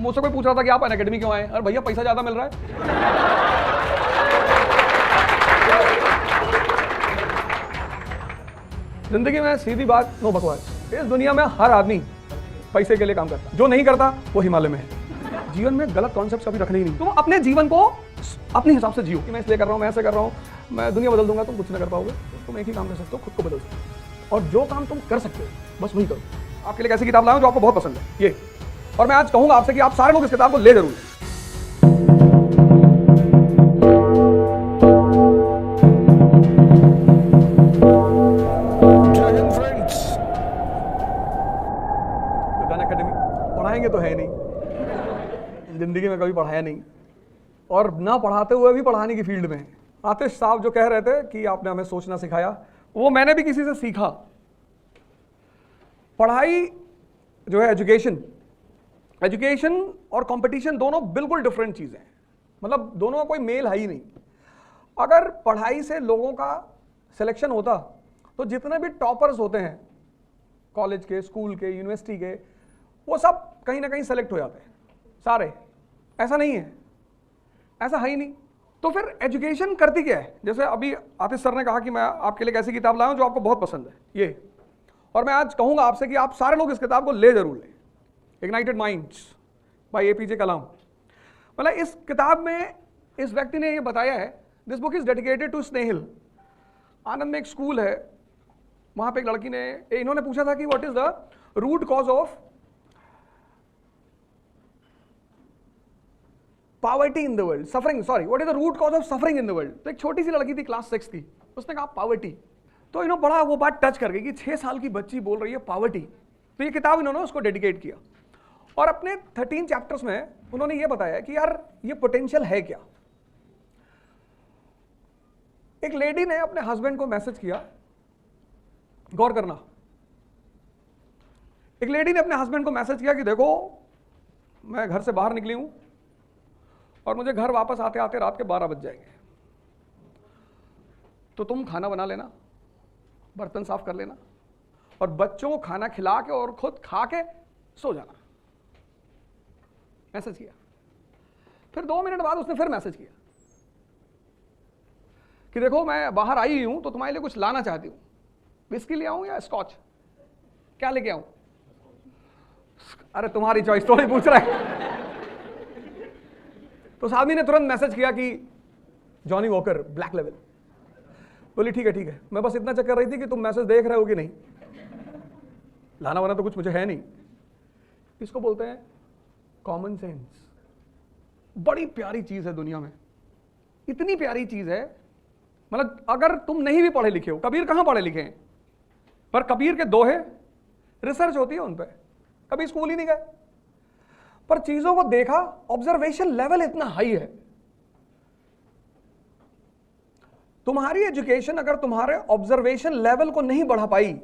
मुझसे कोई पूछ रहा था कि आप अनअकैडमी क्यों आए? अरे भैया पैसा ज्यादा मिल रहा है। जिंदगी में सीधी बात, नो बकवास। इस दुनिया में हर आदमी पैसे के लिए काम करता है, जो नहीं करता वो हिमालय में है। जीवन में गलत कॉन्सेप्ट कभी रखने ही नहीं। तुम अपने जीवन को अपने हिसाब से जियो कि मैं इसलिए कर रहा हूँ, मैं ऐसे कर रहा हूँ, मैं दुनिया बदल दूंगा। तुम कुछ नहीं कर पाओगे। तुम एक ही काम कर सकते हो, खुद को बदल सकते हो, और जो काम तुम कर सकते हो बस वही करो। आपके लिए ऐसी किताब लाऊं जो आपको बहुत पसंद है ये, और मैं आज कहूंगा आपसे कि आप सारे लोग इस किताब को ले जरूर। पढ़ाएंगे तो है नहीं, जिंदगी में कभी पढ़ाया नहीं, और ना पढ़ाते हुए भी पढ़ाने की फील्ड में। आतिश साहब जो कह रहे थे कि आपने हमें सोचना सिखाया, वो मैंने भी किसी से सीखा। पढ़ाई जो है, एजुकेशन और कंपटीशन दोनों बिल्कुल डिफरेंट चीजें हैं। मतलब दोनों का कोई मेल है ही नहीं। अगर पढ़ाई से लोगों का सिलेक्शन होता तो जितने भी टॉपर्स होते हैं कॉलेज के, स्कूल के, यूनिवर्सिटी के, वो सब कहीं ना कहीं सेलेक्ट हो जाते हैं सारे। ऐसा नहीं है, ऐसा है ही नहीं। तो फिर एजुकेशन करती क्या है? जैसे अभी आतिश सर ने कहा कि मैं आपके लिए एक ऐसी किताब लाया हूं जो आपको बहुत पसंद है ये, और मैं आज कहूंगा आपसे कि आप सारे लोग इस किताब को ले जरूर लें। इग्नाइटेड माइंड्स बाय एपीजे कलाम। मतलब इस किताब में इस व्यक्ति ने ये बताया है, this book is dedicated to Snehil. Anand में एक स्कूल है, वहां पे एक लड़की ने, इन्होंने पूछा था कि what is the root cause of poverty in the world, suffering, sorry, what is the root cause of suffering in the world. तो एक छोटी सी लड़की थी, क्लास 6 की, उसने कहा पॉवर्टी। तो इन्होंने बड़ा वो बात टच कर गई कि 6 साल की बच्ची बोल रही है पॉवर्टी। तो ये किताब इन्होंने उसको डेडिकेट किया, और अपने 13 चैप्टर्स में उन्होंने ये बताया कि यार ये पोटेंशियल है क्या। एक लेडी ने अपने हस्बैंड को मैसेज किया, गौर करना, एक लेडी ने अपने हस्बैंड को मैसेज किया कि देखो मैं घर से बाहर निकली हूं और मुझे घर वापस आते आते रात के 12 बज जाएंगे, तो तुम खाना बना लेना, बर्तन साफ कर लेना, और बच्चों को खाना खिला के और खुद खा के सो जाना। मैसेज किया। फिर 2 मिनट बाद उसने फिर मैसेज किया कि देखो मैं बाहर आई हूं तो तुम्हारे लिए कुछ लाना चाहती हूं, विस्की ले आऊं या स्कॉच, क्या लेके आऊं? अरे तुम्हारी चॉइस, थोड़ी पूछ रहा है। तो उस आदमी ने तुरंत मैसेज किया कि जॉनी वॉकर ब्लैक लेवल। बोली ठीक है, मैं बस इतना चेक कर रही थी कि तुम मैसेज देख रहे हो कि नहीं, लाना वाना तो कुछ मुझे है नहीं। इसको बोलते हैं कॉमन सेंस। बड़ी प्यारी चीज है दुनिया में, इतनी प्यारी चीज है। मतलब अगर तुम नहीं भी पढ़े लिखे हो, कबीर कहां पढ़े लिखे हैं, पर कबीर के दोहे रिसर्च होती है उन पे, कभी स्कूल ही नहीं गए, पर चीजों को देखा, ऑब्जर्वेशन लेवल इतना हाई है। तुम्हारी एजुकेशन अगर तुम्हारे ऑब्जर्वेशन लेवल को नहीं बढ़ा पाई,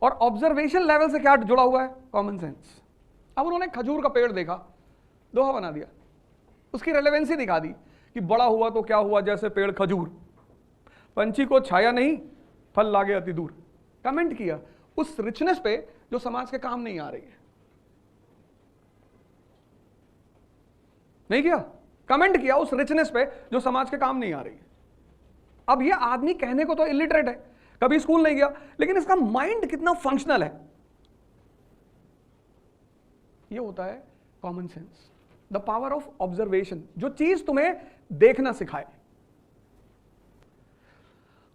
और ऑब्जर्वेशन लेवल से क्या जुड़ा हुआ है? Common sense. अब उन्होंने खजूर का पेड़ देखा, दोहा बना दिया, उसकी रेलेवेंसी दिखा दी कि बड़ा हुआ तो क्या हुआ, जैसे पेड़ खजूर, पंछी को छाया नहीं, फल लागे अति दूर। कमेंट किया उस रिचनेस पे जो समाज के काम नहीं आ रही है। नहीं किया, कमेंट किया उस रिचनेस पे जो समाज के काम नहीं आ रही है। अब ये आदमी कहने को तो इलिटरेट है, कभी स्कूल नहीं गया, लेकिन इसका माइंड कितना फंक्शनल है। ये होता है common sense, the power of observation, जो चीज तुम्हें देखना सिखाए।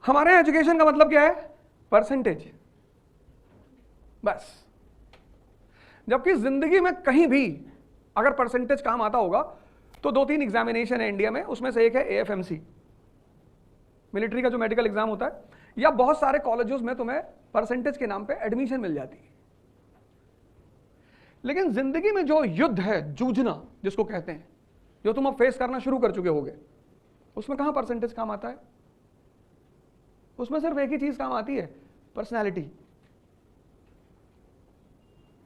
हमारे एजुकेशन का मतलब क्या है? परसेंटेज, बस। जबकि जिंदगी में कहीं भी अगर परसेंटेज काम आता होगा तो 2-3 एग्जामिनेशन है इंडिया में, उसमें से एक है एएफएमसी, मिलिट्री का जो मेडिकल एग्जाम होता है, या बहुत सारे कॉलेजेस में तुम्हें परसेंटेज के नाम पे एडमिशन मिल जाती है। लेकिन जिंदगी में जो युद्ध है, जूझना जिसको कहते हैं, जो तुम अब फेस करना शुरू कर चुके होगे, उसमें कहां परसेंटेज काम आता है? उसमें सिर्फ एक ही चीज काम आती है, पर्सनैलिटी।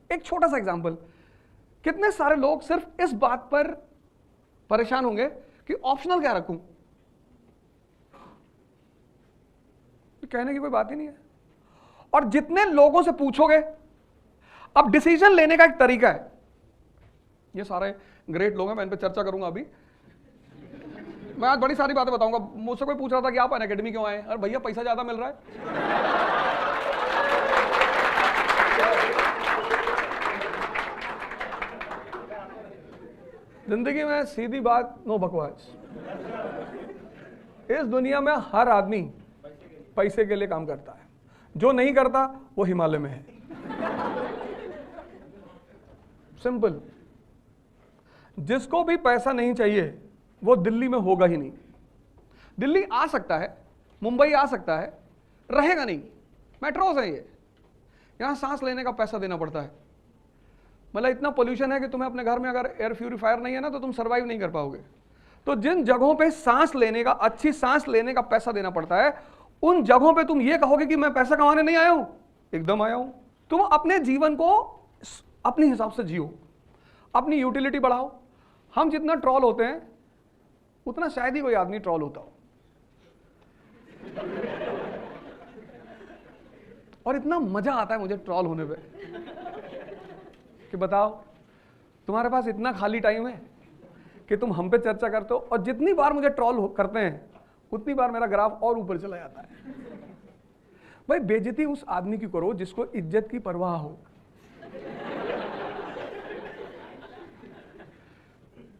एक छोटा सा एग्जांपल, कितने सारे लोग सिर्फ इस बात पर परेशान होंगे कि ऑप्शनल क्या रखूं। कहने की कोई बात ही नहीं है। और जितने लोगों से पूछोगे, अब डिसीजन लेने का एक तरीका है, ये सारे ग्रेट लोग हैं, मैं इन पर चर्चा करूंगा अभी। मैं आज बड़ी सारी बातें बताऊंगा। मुझसे कोई पूछ रहा था कि आप अनअकैडमी क्यों आए? अरे भैया पैसा ज्यादा मिल रहा है। जिंदगी में सीधी बात, नो बकवास। इस दुनिया में हर आदमी पैसे के लिए काम करता है, जो नहीं करता वो हिमालय में है। सिंपल। जिसको भी पैसा नहीं चाहिए वो दिल्ली में होगा ही नहीं। दिल्ली आ सकता है, मुंबई आ सकता है, रहेगा नहीं। मेट्रोज है ये, यहां सांस लेने का पैसा देना पड़ता है। मतलब इतना पोल्यूशन है कि तुम्हें अपने घर में अगर एयर प्यूरीफायर नहीं है ना तो तुम सरवाइव नहीं कर पाओगे। तो जिन जगहों पे सांस लेने का, अच्छी सांस लेने का पैसा देना पड़ता है, उन जगहों पे तुम ये कहोगे कि मैं पैसा कमाने नहीं आया हूं। एकदम आया हूं। तुम अपने जीवन को अपने हिसाब से जियो, अपनी यूटिलिटी बढ़ाओ। हम जितना ट्रॉल होते हैं उतना शायद ही कोई आदमी ट्रॉल होता हो। और इतना मजा आता है मुझे ट्रॉल होने पे कि बताओ तुम्हारे पास इतना खाली टाइम है कि तुम हम पे चर्चा करते हो, और जितनी बार मुझे ट्रॉल करते हैं उतनी बार मेरा ग्राफ और ऊपर चला जाता है। भाई बेइज्जती उस आदमी की करो जिसको इज्जत की परवाह हो।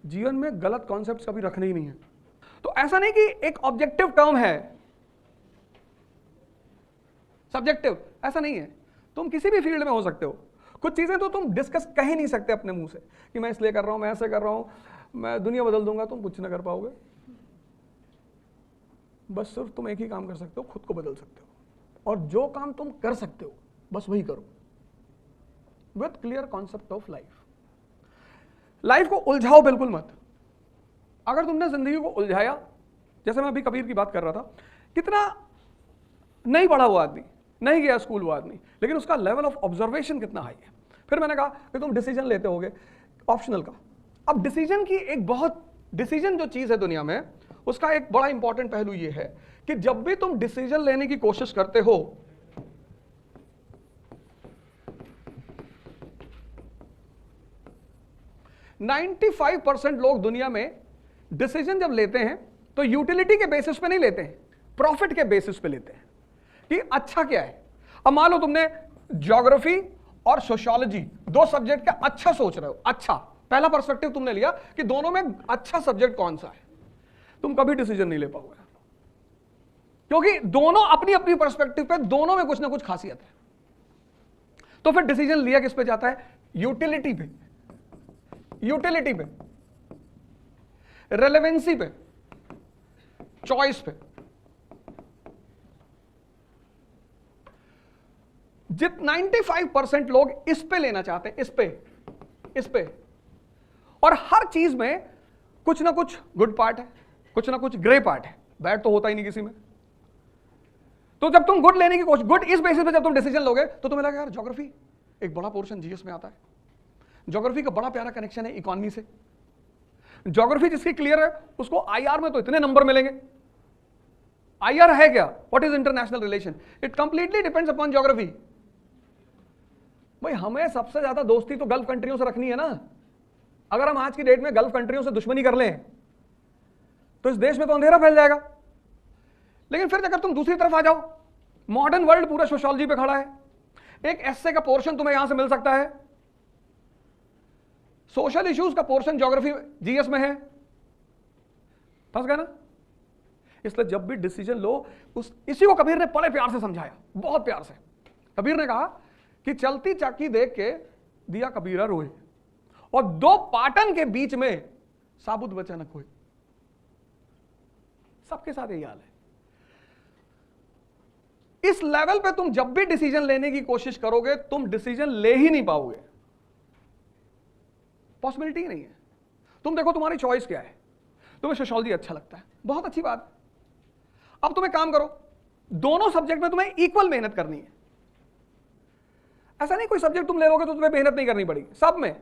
जीवन में गलत कॉन्सेप्ट कभी रखने ही नहीं है। तो ऐसा नहीं कि एक ऑब्जेक्टिव टर्म है, सब्जेक्टिव, ऐसा नहीं है। तुम किसी भी फील्ड में हो सकते हो। कुछ चीजें तो तुम डिस्कस कह ही नहीं सकते अपने मुंह से कि मैं इसलिए कर रहा हूं, मैं ऐसे कर रहा हूं, मैं दुनिया बदल दूंगा। तुम कुछ ना कर पाओगे। बस सिर्फ तुम एक ही काम कर सकते हो, खुद को बदल सकते हो। और जो काम तुम कर सकते हो बस वही करो, with clear concept of life. Life को उलझाओ बिल्कुल मत। अगर तुमने जिंदगी को उलझाया, जैसे मैं अभी कबीर की बात कर रहा था, कितना नहीं पढ़ा हुआ आदमी, नहीं गया स्कूल वो आदमी, लेकिन उसका लेवल ऑफ ऑब्जर्वेशन कितना हाई है। फिर मैंने कहा कि तुम डिसीजन लेते होगे ऑप्शनल का। अब डिसीजन की एक बहुत, डिसीजन जो चीज है दुनिया में, उसका एक बड़ा इंपॉर्टेंट पहलू ये है कि जब भी तुम डिसीजन लेने की कोशिश करते हो, ,95% लोग दुनिया में डिसीजन जब लेते हैं तो यूटिलिटी के बेसिस पे नहीं लेते हैं, प्रॉफिट के बेसिस पे लेते हैं कि अच्छा क्या है। अब मान लो तुमने ज्योग्राफी और सोशियोलॉजी दो सब्जेक्ट का अच्छा सोच रहे हो, अच्छा पहला पर्सपेक्टिव तुमने लिया कि दोनों में अच्छा सब्जेक्ट कौन सा है, तुम कभी डिसीजन नहीं ले पाओगे, क्योंकि दोनों अपनी अपनी पर्सपेक्टिव पे दोनों में कुछ ना कुछ खासियत है। तो फिर डिसीजन लिया किस पे जाता है? यूटिलिटी पे, यूटिलिटी पे, रेलेवेंसी पे, चॉइस पे। जित 95% लोग इस पे लेना चाहते हैं, इस पे, और हर चीज में कुछ ना कुछ गुड पार्ट है, कुछ ना कुछ ग्रे पार्ट है, बैड तो होता ही नहीं किसी में। तो जब तुम गुड लेने की कोशिश, गुड इस बेसिस पे जब तुम डिसीजन लोगे तो तुम्हें लगा यार ज्योग्राफी एक बड़ा पोर्शन जीएस में आता है, ज्योग्राफी का बड़ा प्यारा कनेक्शन है इकोनॉमी से, ज्योग्राफी जिसकी क्लियर है उसको आईआर में तो इतने नंबर मिलेंगे। आईआर है क्या? What is international relation? It completely depends upon geography. भाई हमें सबसे ज्यादा दोस्ती तो गल्फ कंट्रियों से रखनी है ना। अगर हम आज की डेट में गल्फ कंट्रियों से दुश्मनी कर लें तो इस देश में तो अंधेरा फैल जाएगा। लेकिन फिर अगर तुम दूसरी तरफ आ जाओ, मॉडर्न वर्ल्ड पूरा सोशियोलॉजी पे खड़ा है, एक एस्से का पोर्शन तुम्हें यहां से मिल सकता है, सोशल इश्यूज का पोर्शन ज्योग्राफी जीएस में है, फंस गए ना। इसलिए जब भी डिसीजन लो, इसी को कबीर ने बड़े प्यार से समझाया, बहुत प्यार से। कबीर ने कहा कि चलती चाकी देख के दिया कबीरा रोए, और दो पाटन के बीच में साबुत बचा न कोई। सबके साथ यही हाल है। इस लेवल पे तुम जब भी डिसीजन लेने की कोशिश करोगे तुम डिसीजन ले ही नहीं पाओगे, पॉसिबिलिटी ही नहीं है। तुम देखो तुम्हारी चॉइस क्या है, तुम्हें सोशियोलॉजी अच्छा लगता है, बहुत अच्छी बात। अब तुम एक काम करो, दोनों सब्जेक्ट में तुम्हें इक्वल मेहनत करनी है। ऐसा नहीं कोई सब्जेक्ट तुम ले लोगे तो तुम्हें मेहनत नहीं करनी पड़ेगी, सब में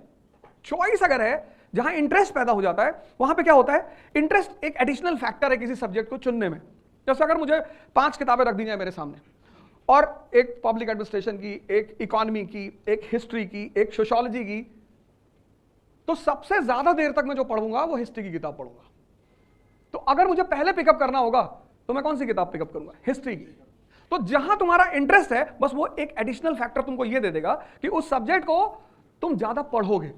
चॉइस अगर है, जहां इंटरेस्ट पैदा हो जाता है वहां पे क्या होता है, इंटरेस्ट एक एडिशनल फैक्टर है किसी सब्जेक्ट को चुनने में। जैसे अगर मुझे 5 किताबें रख दी जाए मेरे सामने और एक पब्लिक एडमिनिस्ट्रेशन की, एक इकोनॉमी की, एक हिस्ट्री की, एक सोशियोलॉजी की, तो सबसे ज्यादा देर तक मैं जो पढ़ूंगा वो हिस्ट्री की किताब पढ़ूंगा। तो अगर मुझे पहले पिकअप करना होगा तो मैं कौन सी किताब पिकअप करूंगा? हिस्ट्री की। तो जहां तुम्हारा इंटरेस्ट है बस वो एक एडिशनल फैक्टर तुमको ये दे देगा कि उस सब्जेक्ट को तुम ज्यादा पढ़ोगे।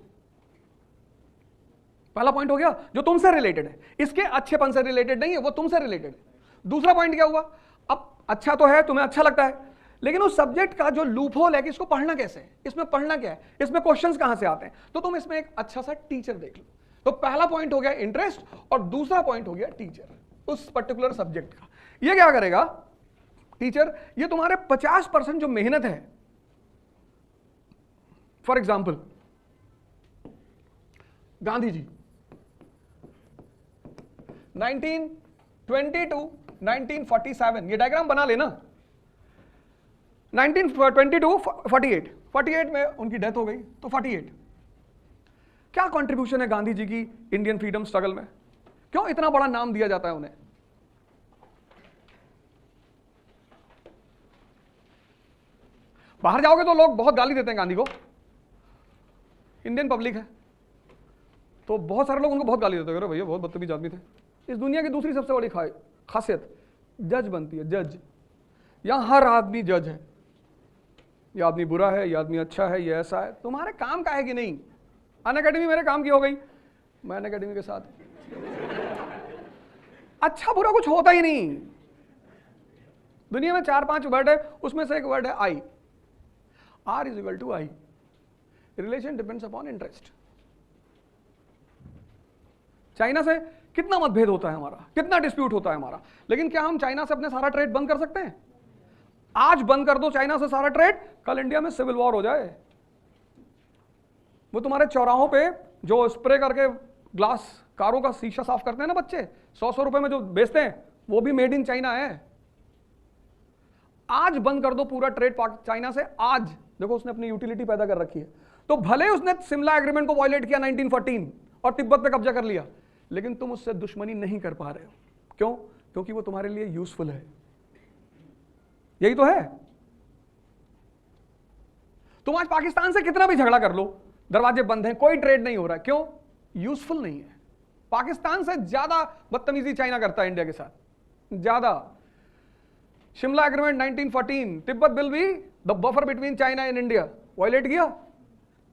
पहला पॉइंट हो गया, जो तुमसे रिलेटेड है, इसके अच्छेपन से रिलेटेड नहीं है, वो तुमसे रिलेटेड है। दूसरा पॉइंट क्या हुआ, अब अच्छा तो है, तुम्हें अच्छा लगता है, लेकिन उस सब्जेक्ट का जो लूप होल है कि इसको पढ़ना कैसे है, इसमें पढ़ना क्या है, इसमें क्वेश्चंस कहां से आते हैं, तो तुम इसमें एक अच्छा सा टीचर देख लो। तो पहला पॉइंट हो गया इंटरेस्ट और दूसरा पॉइंट हो गया टीचर उस पर्टिकुलर सब्जेक्ट का। ये क्या करेगा टीचर, ये तुम्हारे 50% जो मेहनत है, for example Gandhi ji 1920 to 1947, ये डायग्राम बना लेना। 1920 टू 48 में उनकी डेथ हो गई, तो 48 क्या कंट्रीब्यूशन है गांधी जी की इंडियन फ्रीडम स्ट्रगल में? क्यों इतना बड़ा नाम दिया जाता है उन्हें? बाहर जाओगे तो लोग बहुत गाली देते हैं गांधी को, इंडियन पब्लिक है तो बहुत सारे लोग उनको बहुत गाली देते हैं, अरे भैया बहुत बदतमीज आदमी थे। इस दुनिया की दूसरी सबसे बड़ी खासियत जज बनती है, जज। यहां हर आदमी जज है, ये आदमी बुरा है, ये आदमी अच्छा है, ये ऐसा है। तुम्हारे काम का है कि नहीं? अनअकैडमी मेरे काम की हो गई, मैं अनअकैडमी के साथ अच्छा बुरा कुछ होता ही नहीं। दुनिया में 4-5 वर्ड है, उसमें से एक वर्ड है I. R is equal to I. Relation depends upon interest. China से कितना मतभेद होता है हमारा, कितना डिस्प्यूट होता है हमारा, लेकिन क्या हम चाइना से अपने सारा ट्रेड बंद कर सकते हैं? आज बंद कर दो चाइना से सारा ट्रेड, कल इंडिया में सिविल वॉर हो जाए। वो तुम्हारे चौराहों पे जो स्प्रे करके ग्लास कारों का शीशा साफ करते हैं ना बच्चे, 100 रुपए में जो बेचते हैं, वो भी मेड इन चाइना है। आज बंद कर दो पूरा ट्रेड चाइना से। आज देखो उसने अपनी यूटिलिटी पैदा कर रखी है। तो भले उसने शिमला एग्रीमेंट को वायलेट किया 1914 और तिब्बत पे कब्जा कर लिया, लेकिन तुम उससे दुश्मनी नहीं कर पा रहे हो। क्यों? क्योंकि वो तुम्हारे लिए यूजफुल है। यही तो है। तुम आज पाकिस्तान से कितना भी झगड़ा कर लो, दरवाजे बंद हैं, कोई ट्रेड नहीं हो रहा है। क्यों? यूजफुल नहीं है। पाकिस्तान से ज्यादा बदतमीजी चाइना करता है इंडिया के साथ, ज्यादा। Shimla agreement 1914, Tibet will be, the buffer between China and India, violate किया,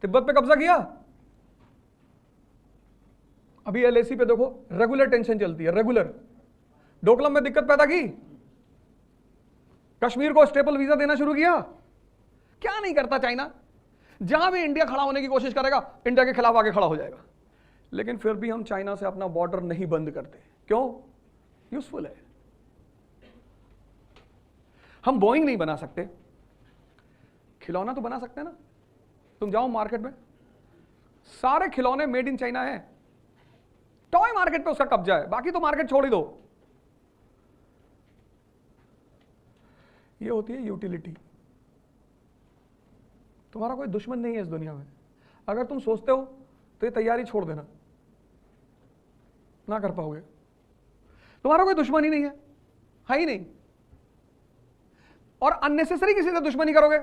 तिब्बत पे कब्जा किया। अभी एलएसी पे देखो रेगुलर टेंशन चलती है, रेगुलर। डोकलम में दिक्कत पैदा की, कश्मीर को स्टेपल वीजा देना शुरू किया। क्या नहीं करता चाइना? जहां भी इंडिया खड़ा होने की कोशिश करेगा, इंडिया के खिलाफ आगे खड़ा हो जाएगा। लेकिन फिर भी हम चाइना से अपना बॉर्डर नहीं बंद करते। क्यों? यूजफुल है। हम बोइंग नहीं बना सकते, खिलौना तो बना सकते हैं ना। तुम जाओ मार्केट में, सारे खिलौने मेड इन चाइना है। टॉय मार्केट पे उसका कब्जा है, बाकी तो मार्केट छोड़ ही दो। ये होती है यूटिलिटी। तुम्हारा कोई दुश्मन नहीं है इस दुनिया में। अगर तुम सोचते हो तो ये तैयारी छोड़ देना, ना कर पाओगे। तुम्हारा कोई दुश्मन ही नहीं है ही नहीं। और अननेसेसरी किसी से दुश्मनी करोगे,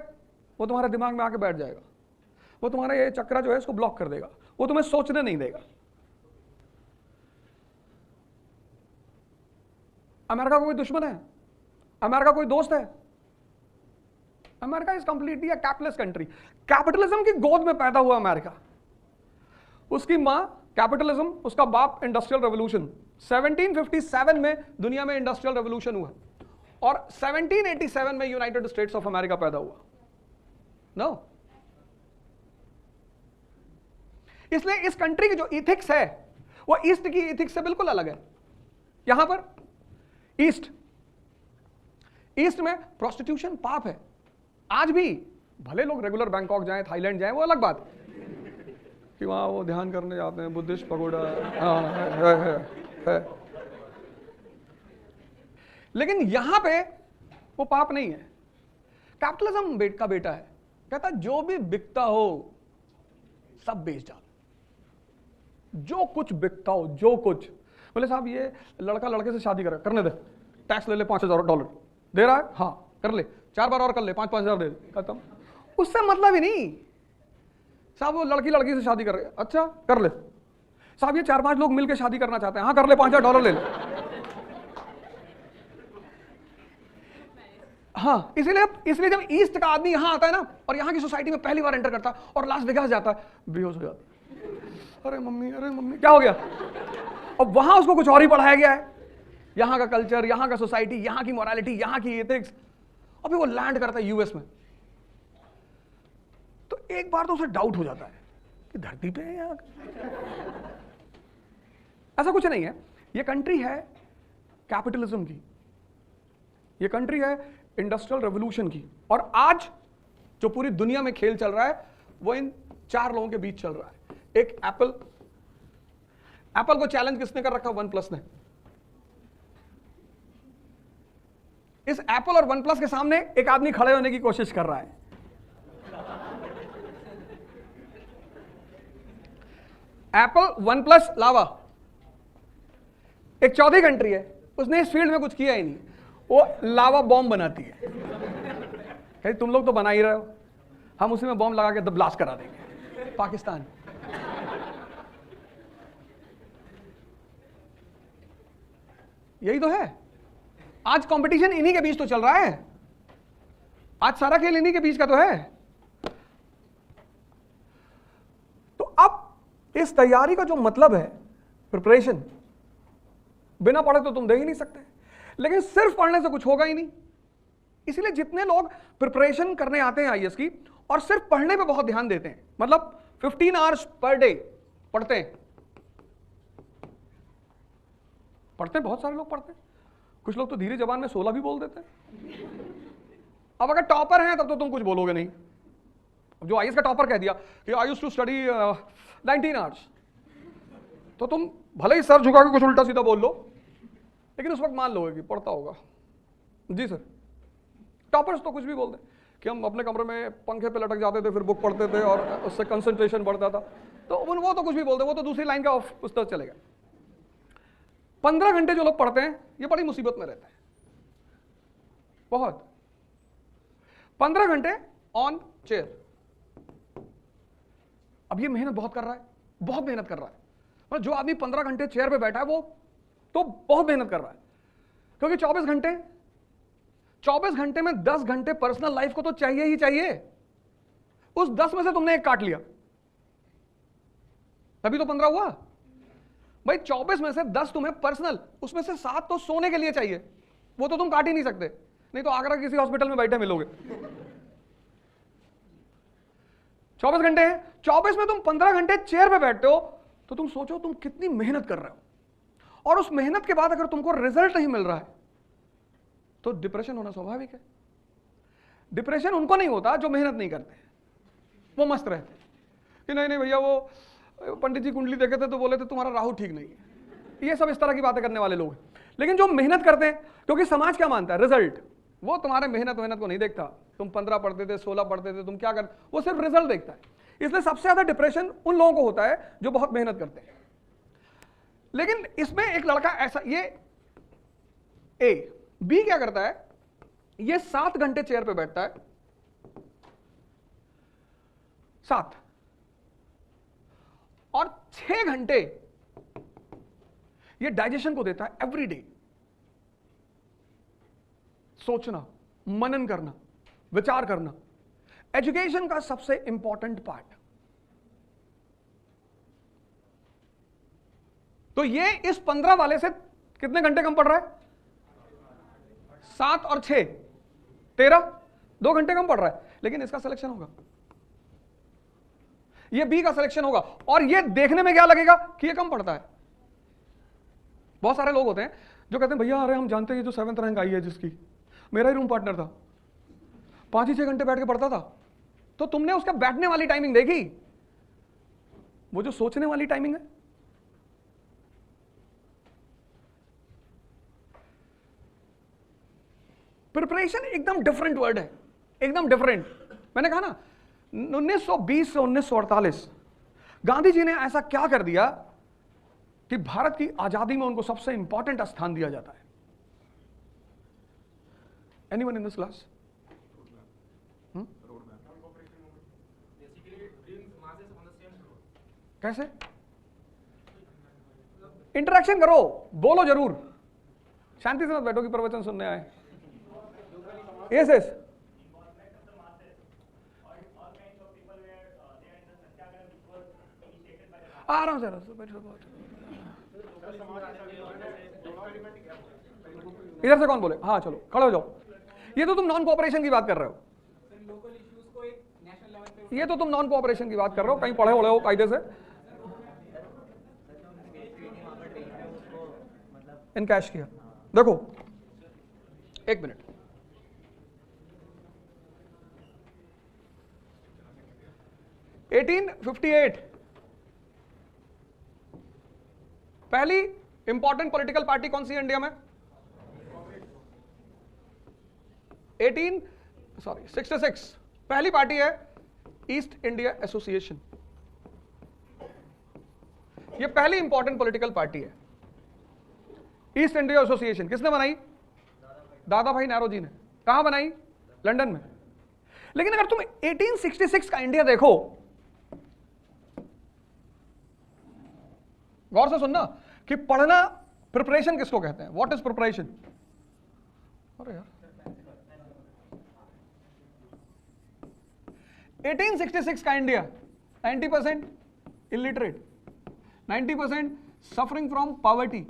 वो तुम्हारे दिमाग में आके बैठ जाएगा। वो तुम्हारा ये चक्रा जो है इसको ब्लॉक कर देगा, वो तुम्हें सोचने नहीं देगा। अमेरिका कोई दुश्मन है? अमेरिका कोई दोस्त है? America is completely a capitalist country. Capitalism की गोद में पैदा हुआ अमेरिका। उसकी मां कैपिटलिज्म, उसका बाप इंडस्ट्रियल रेवोल्यूशन। 1757 में दुनिया में इंडस्ट्रियल रेवोल्यूशन हुआ और 1787 में यूनाइटेड स्टेट्स ऑफ अमेरिका पैदा हुआ। नो इसलिए इस कंट्री की जो इथिक्स है वो ईस्ट की इथिक्स से बिल्कुल अलग है। यहां पर ईस्ट में प्रोस्टिट्यूशन पाप है। आज भी भले लोग रेगुलर बैंकॉक जाएं, थाईलैंड जाएं, वो अलग बात कि वहां वो ध्यान करने जाते हैं, बुद्धिस्ट पगोड़ा है। लेकिन यहां पे वो पाप नहीं है। कैपिटलिज्म का बेटा है, कहता जो भी बिकता हो सब बेच डाल, जो कुछ बिकता हो, जो कुछ। बोले साहब ये लड़का लड़के से शादी करने दे, टैक्स ले ले $5,000 दे रहा है, हाँ कर ले, 4 बार और कर ले, 5-5 हजार दे, खत्म। उससे मतलब ही नहीं साहब, वो लड़की लड़की से शादी कर रहे, अच्छा कर ले साहब, ये 4-5 लोग मिलकर शादी करना चाहते हैं, हाँ कर ले, $5,000 ले ले। हाँ, इसलिए जब ईस्ट का आदमी यहां आता है ना और यहां की सोसाइटी में पहली बार एंटर करता है और लास वेगास जाता है, बेहोश हो जाता है, अरे मम्मी क्या हो गया। और वहां उसको कुछ और ही पढ़ाया गया है, यहां का कल्चर, यहां का सोसाइटी, यहां की मोरालिटी, यहां की एथिक्स। अभी वो लैंड करता है यूएस में, तो एक बार तो उसे डाउट हो जाता है कि धरती पे है यहां। ऐसा कुछ नहीं है, ये कंट्री है कैपिटलिज्म की, ये कंट्री है इंडस्ट्रियल रेवोल्यूशन की, और आज जो पूरी दुनिया में खेल चल रहा है वो इन 4 लोगों के बीच चल रहा है। एक एप्पल को चैलेंज किसने कर रखा? OnePlus ने। इस एप्पल और OnePlus के सामने एक आदमी खड़े होने की कोशिश कर रहा है। एप्पल, OnePlus, लावा, एक चौथी कंट्री है, उसने इस फील्ड में कुछ किया ही नहीं, वो लावा बॉम्ब बनाती है। कहीं तुम लोग तो बना ही रहे हो, हम उसी में बॉम्ब लगा के ब्लास्ट करा देंगे। पाकिस्तान, यही तो है। आज कंपटीशन इन्हीं के बीच तो चल रहा है, आज सारा खेल इन्हीं के बीच का तो है। तो अब इस तैयारी का जो मतलब है प्रिपरेशन, बिना पढ़े तो तुम दे ही नहीं सकते, लेकिन सिर्फ पढ़ने से कुछ होगा ही नहीं। इसलिए जितने लोग प्रिपरेशन करने आते हैं आईएएस की और सिर्फ पढ़ने पे बहुत ध्यान देते हैं, मतलब 15 आवर्स पर डे पढ़ते हैं, बहुत सारे लोग पढ़ते हैं, कुछ लोग तो धीरे जबान में 16 भी बोल देते हैं। अब अगर टॉपर हैं तब तो तुम कुछ बोलोगे नहीं। अब जो आईएएस का टॉपर कह दिया कि I used to study 19 hours, तो तुम भले ही सर झुका के कुछ उल्टा सीधा बोल लो, लेकिन उस वक्त मान लोगे कि पढ़ता होगा। जी सर, टॉपर्स तो कुछ भी बोलते कि हम अपने कमरे में पंखे पे लटक जाते थे, फिर बुक पढ़ते थे और उससे कंसंट्रेशन बढ़ता था, तो वो तो कुछ भी बोलते, वो तो दूसरी लाइन का उस तरह चलेगा। 15 घंटे जो लोग पढ़ते हैं ये बड़ी मुसीबत में रहते हैं, बहुत। 15 घंटे ऑन चेयर। अब ये मेहनत बहुत कर रहा है, बहुत मेहनत कर रहा है। मतलब जो आदमी 15 घंटे चेयर पे बैठा है वो तो बहुत मेहनत कर रहा है, क्योंकि 24 घंटे में 10 घंटे पर्सनल लाइफ को तो चाहिए ही चाहिए। उस 10 में से तुमने एक काट लिया, तभी तो 15 हुआ भाई। 24 में से 10 तुम्हें पर्सनल, उसमें से 7 तो सोने के लिए चाहिए, वो तो तुम काट ही नहीं सकते, नहीं तो आगरा किसी हॉस्पिटल में बैठे मिलोगे। 24 घंटे हैं, 24 में तुम 15 घंटे चेयर पे बैठते हो, तो तुम सोचो तुम कितनी मेहनत कर रहे हो, और उस मेहनत के बाद अगर तुमको रिजल्ट नहीं मिल रहा है तो डिप्रेशन होना स्वाभाविक है। डिप्रेशन उनको नहीं होता जो मेहनत नहीं करते, वो मस्त रहते कि नहीं भैया, वो पंडित जी कुंडली देखे थे तो बोले थे तुम्हारा राहु ठीक नहीं है, ये सब इस तरह की बातें करने वाले लोग। लेकिन जो मेहनत करते हैं, क्योंकि समाज क्या मानता है? रिजल्ट। वो तुम्हारे मेहनत को नहीं देखता, तुम 15 पढ़ते थे, 16 पढ़ते थे, तुम क्या कर, वो सिर्फ रिजल्ट देखता है। इसलिए सबसे ज्यादा डिप्रेशन उन लोगों को होता है जो बहुत मेहनत करते हैं। लेकिन इसमें एक लड़का ऐसा, ये ए, बी क्या करता है, ये 7 घंटे चेयर पे बैठता है, 7, और 6 घंटे ये डाइजेशन को देता है एवरी डे। सोचना, मनन करना, विचार करना, एजुकेशन का सबसे इंपॉर्टेंट पार्ट। तो ये इस 15 वाले से कितने घंटे कम पड़ रहा है? 7 और 6, 13, 2 घंटे कम पड़ रहा है। लेकिन इसका सिलेक्शन होगा, ये बी का सिलेक्शन होगा, और ये देखने में क्या लगेगा कि ये कम पड़ता है। बहुत सारे लोग होते हैं जो कहते हैं भैया अरे हम जानते हैं जो 7th रैंक आई है जिसकी, मेरा ही रूम पार्टनर था, 5 ही 6 घंटे बैठ के पढ़ता था। तो तुमने उसका बैठने वाली टाइमिंग देखी? वो जो सोचने वाली टाइमिंग है, प्रिपरेशन एकदम डिफरेंट वर्ड है, एकदम डिफरेंट। मैंने कहा ना 1920 से 1948 गांधी जी ने ऐसा क्या कर दिया कि भारत की आजादी में उनको सबसे इंपॉर्टेंट स्थान दिया जाता है। Anyone in this class? कैसे? इंटरेक्शन करो, बोलो जरूर, शांति से मत बैठो कि प्रवचन सुनने आए। यस यस, आराम से बैठो। इधर से कौन बोले? हाँ चलो खड़े हो जाओ। ये तो तुम नॉन कोऑपरेशन की बात कर रहे हो, ये तो तुम नॉन कोऑपरेशन की बात कर रहे हो, कहीं पढ़े हो कायदे से। इनकैश किया, देखो एक मिनट, (1858) पहली इंपॉर्टेंट पॉलिटिकल पार्टी कौन सी है इंडिया में? 66 पहली पार्टी है ईस्ट इंडिया एसोसिएशन। ये पहली इंपॉर्टेंट पॉलिटिकल पार्टी है। ईस्ट इंडिया एसोसिएशन किसने बनाई? दादा भाई नौरोजी ने। कहां बनाई? लंदन में। लेकिन अगर तुम 1866 का इंडिया देखो, गौर से सुनना कि पढ़ना, प्रिपरेशन किसको कहते हैं? What is preparation? अरे यार 1866 का India 90% illiterate, 90% suffering from poverty,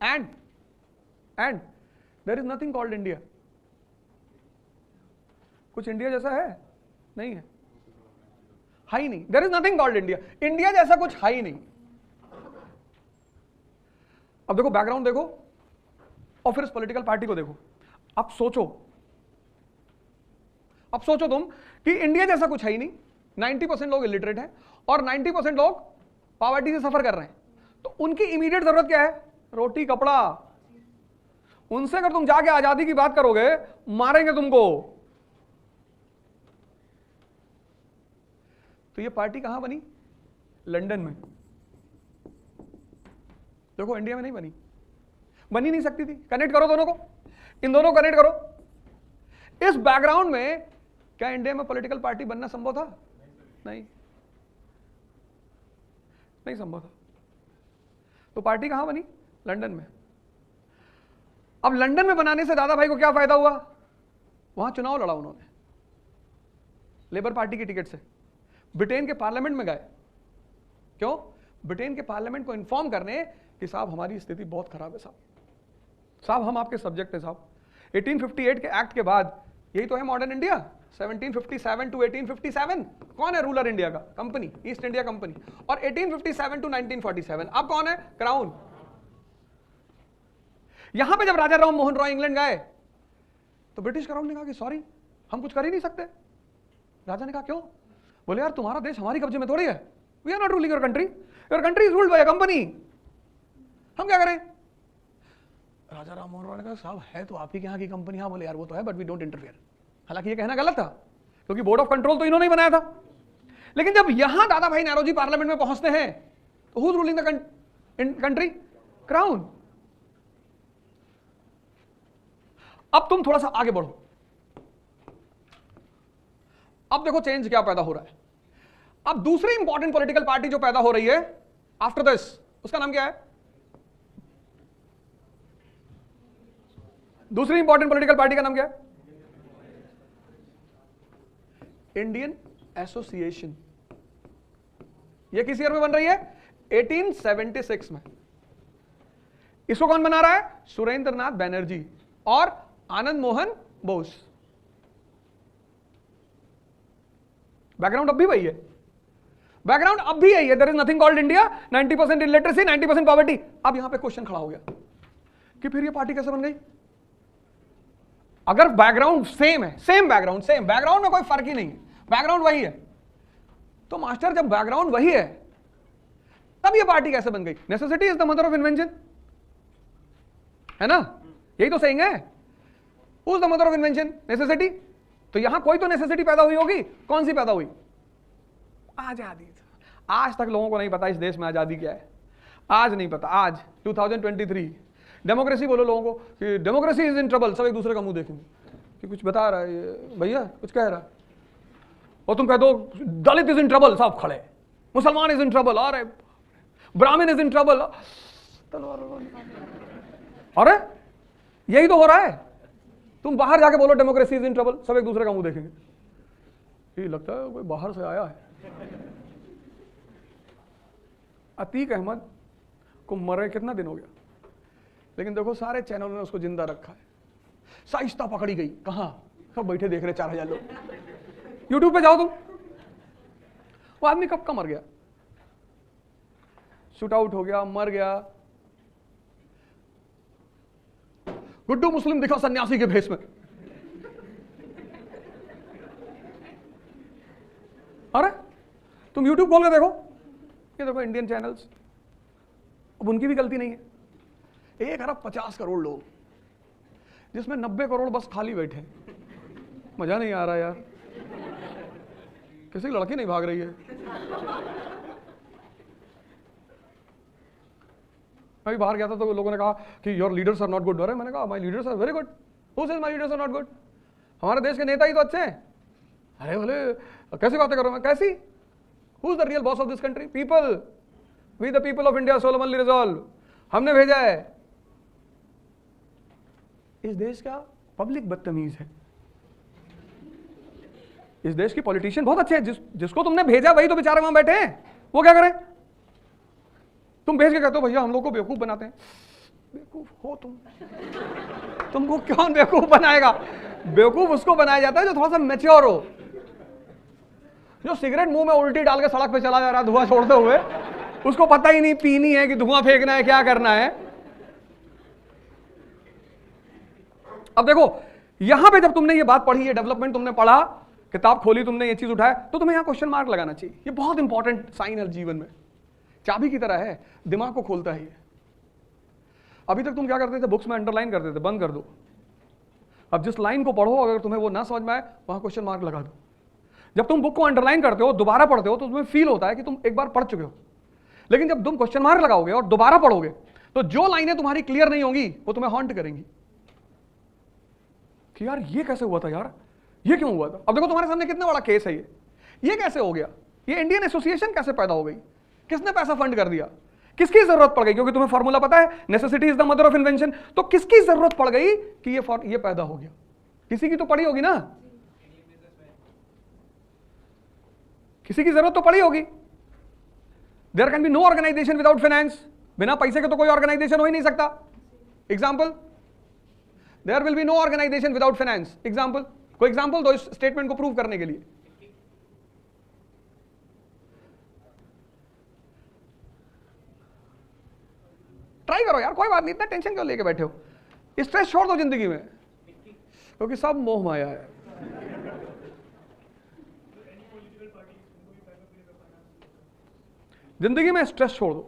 and there is nothing called India. कुछ इंडिया जैसा है नहीं है, ही नहीं। There is nothing called India, India जैसा कुछ है ही नहीं। अब देखो बैकग्राउंड देखो और फिर इस पॉलिटिकल पार्टी को देखो। अब सोचो तुम कि इंडिया जैसा कुछ है ही नहीं, 90% लोग इलिटरेट हैं और 90% लोग पॉवर्टी से सफर कर रहे हैं, तो उनकी इमीडिएट जरूरत क्या है? रोटी कपड़ा। उनसे अगर तुम जाके आजादी की बात करोगे, मारेंगे तुमको। तो ये पार्टी कहां बनी? लंदन में। देखो इंडिया में नहीं बनी, बनी नहीं सकती थी। कनेक्ट करो दोनों को, इन दोनों को कनेक्ट करो। इस बैकग्राउंड में क्या इंडिया में पॉलिटिकल पार्टी बनना संभव था? नहीं संभव था। तो पार्टी कहां बनी? लंदन में। अब लंदन में बनाने से दादा भाई को क्या फायदा हुआ? वहां चुनाव लड़ा उन्होंने लेबर पार्टी की टिकट से, ब्रिटेन के पार्लियामेंट में गए। क्यों? ब्रिटेन के पार्लियामेंट को इन्फॉर्म करने कि साहब हमारी स्थिति बहुत खराब है, साहब हम आपके सब्जेक्ट हैं साहब। 1858 के एक्ट के बाद यही तो है मॉडर्न इंडिया। 1757 टू 1857 कौन है रूलर इंडिया का? Company, east India company. और 1857 टू 1947 अब कौन है? क्राउन। यहां पे जब राजा राम मोहन रॉय इंग्लैंड गए तो ब्रिटिश क्राउन ने कहा कि सॉरी हम कुछ कर ही नहीं सकते। राजा ने कहा क्यों? बोले यार तुम्हारा देश हमारी कब्जे में थोड़ी है, we are not ruling your country is ruled by a company, हम क्या करें? राजा राम मोहन रॉय ने कहा साहब है तो आप ही के यहाँ की कंपनी। हाँ बोले यार वो तो है बट वी डोंट इंटरफेयर। हालांकि ये कहना गलत था क्योंकि बोर्ड ऑफ कंट्रोल तो इन्होंने ही बनाया था। लेकिन जब यहां दादा भाई नौरोजी पार्लियामेंट में पहुंचते हैं तो who is ruling the country? Crown. अब तुम थोड़ा सा आगे बढ़ो, अब देखो चेंज क्या पैदा हो रहा है। अब दूसरी इंपॉर्टेंट पॉलिटिकल पार्टी जो पैदा हो रही है आफ्टर दिस, उसका नाम क्या है? दूसरी इंपॉर्टेंट पॉलिटिकल पार्टी का नाम क्या है? Indian association. यह किस ईयर में बन रही है? 1876 में। इसको कौन बना रहा है? सुरेंद्र नाथ बैनर्जी और आनंद मोहन बोस। बैकग्राउंड अब भी वही है, बैकग्राउंड अब भी यही है। There is nothing called India, 90% illiteracy, 90% poverty. अब यहां पे क्वेश्चन खड़ा हो गया कि फिर ये पार्टी कैसे बन गई? अगर बैकग्राउंड सेम है, सेम बैकग्राउंड में कोई फर्क ही नहीं है, बैकग्राउंड वही है, तो मास्टर जब बैकग्राउंड वही है तब ये पार्टी कैसे बन गई? Necessity is the mother of invention, है ना? यही तो सेइंग है। Who is the mother of invention? Necessity. तो यहां कोई तो नेसेसिटी पैदा हुई होगी। कौन सी पैदा हुई? आजादी। आज तक लोगों को नहीं पता इस देश में आजादी क्या है, आज नहीं पता। आज 2023 डेमोक्रेसी बोलो लोगों को कि डेमोक्रेसी इज इन ट्रबल, सब एक दूसरे का मुंह देखेंगे कि कुछ बता रहा है भैया, कुछ कह रहा है, और तुम कह दो दलित इज इन ट्रबल, सब खड़े। मुसलमान इज इन ट्रबल, अरे ब्राह्मण इज इन ट्रबल, अरे यही तो हो रहा है। तुम बाहर जाके बोलो डेमोक्रेसी इज इन ट्रबल, सब एक दूसरे का मुंह देखेंगे, ये लगता है कोई बाहर से आया है। अतीक अहमद को मरे कितना दिन हो गया, लेकिन देखो सारे चैनलों ने उसको जिंदा रखा है। साइस्ता पकड़ी गई, कहां, सब बैठे देख रहे 4000 लोग। यूट्यूब पे जाओ तुम, वो आदमी कब का मर गया, शूट आउट हो गया, मर गया। गुड्डू मुस्लिम दिखा सन्यासी के भेष में, अरे तुम यूट्यूब खोल के देखो, ये देखो इंडियन चैनल्स, अब उनकी भी गलती नहीं है। 1 अरब 50 करोड़ लोग, जिसमें 90 करोड़ बस खाली बैठे, मजा नहीं आ रहा यार, किसी लड़की नहीं भाग रही है। मैं बाहर गया था तो लोगों ने कहा कि your leaders are not good, अरे मैंने कहा my leaders are very good, who says my leaders are not good, हमारे देश के नेता ही तो अच्छे हैं। अरे बोले कैसी बातें करो, मैं कैसी, who is the real boss of this country, people, we the people of India solemnly resolve, हमने भेजा है। इस देश का पब्लिक बदतमीज है, इस देश की पॉलिटिशियन बहुत अच्छे हैं, जिसको तुमने भेजा वही तो बेचारे वहां बैठे हैं, वो क्या करें। तुम भेज के कहते हो भैया हम लोग को बेवकूफ बनाते हैं, बेवकूफ हो तुमको कौन बेवकूफ बनाएगा, बेवकूफ उसको बनाया जाता है जो थोड़ा सा मैच्योर हो, जो सिगरेट मुंह में उल्टी डाल के सड़क पे चला जा रहा है धुआं छोड़ते हुए, उसको पता ही नहीं पीनी है कि धुआं फेंकना है, क्या करना है। अब देखो यहां पे जब तुमने ये बात पढ़ी, ये डेवलपमेंट तुमने पढ़ा, किताब खोली तुमने, ये चीज उठाया, तो तुम्हें यहां क्वेश्चन मार्क लगाना चाहिए। ये बहुत इंपॉर्टेंट साइन है जीवन में, चाबी की तरह है, दिमाग को खोलता है ये। अभी तक तुम क्या करते थे, बुक्स में अंडरलाइन करते थे, बंद कर दो। अब जिस लाइन को पढ़ो अगर तुम्हें वो ना समझ में आए, वहां क्वेश्चन मार्क लगा दो। जब तुम बुक को अंडरलाइन करते हो, दोबारा पढ़ते हो, तो तुम्हें फील होता है कि तुम एक बार पढ़ चुके हो। लेकिन जब तुम क्वेश्चन मार्क लगाओगे और दोबारा पढ़ोगे, तो जो लाइनें तुम्हारी क्लियर नहीं होंगी वो तुम्हें हॉन्ट करेंगी कि यार ये कैसे हुआ था, यार ये क्यों हुआ था। अब देखो तुम्हारे सामने कितना बड़ा केस है ये कैसे हो गया, ये इंडियन एसोसिएशन कैसे पैदा हो गई, किसने पैसा फंड कर दिया, किसकी जरूरत पड़ गई, क्योंकि तुम्हें फॉर्मूला पता है, necessity is the mother of invention. तो किसकी जरूरत पड़ गई कि ये पैदा हो गया, किसी की तो पड़ी होगी ना, किसी की जरूरत तो पड़ी होगी। There can be no organisation without finance, बिना पैसे के तो कोई ऑर्गेनाइजेशन हो ही नहीं सकता। Example, there will be no organisation without finance. Example, कोई एग्जाम्पल दो इस स्टेटमेंट को प्रूव करने के लिए। ट्राई करो यार, कोई बात नहीं, इतना टेंशन क्यों लेके बैठे हो, स्ट्रेस छोड़ दो जिंदगी में, क्योंकि सब मोह माया है। जिंदगी में स्ट्रेस छोड़ दो,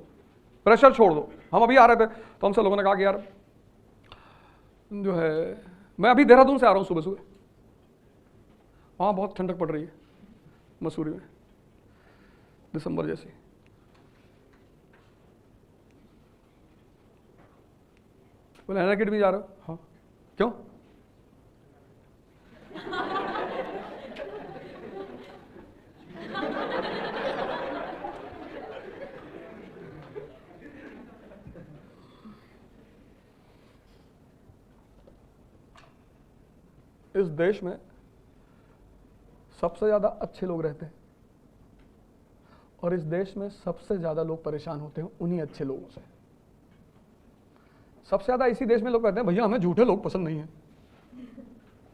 प्रेशर छोड़ दो। हम अभी आ रहे थे तो हमसे लोगों ने कहा कि यार जो है, मैं अभी देहरादून से आ रहा हूं सुबह सुबह, वहां बहुत ठंडक पड़ रही है मसूरी में, दिसंबर जैसी। बोले अन अकेडमी जा रहे हो, हाँ क्यों, इस देश में सबसे ज्यादा अच्छे लोग रहते हैं और इस देश में सबसे ज्यादा लोग परेशान होते हैं उन्हीं अच्छे लोगों से। सबसे ज्यादा इसी देश में लोग कहते हैं भैया हमें झूठे लोग पसंद नहीं है,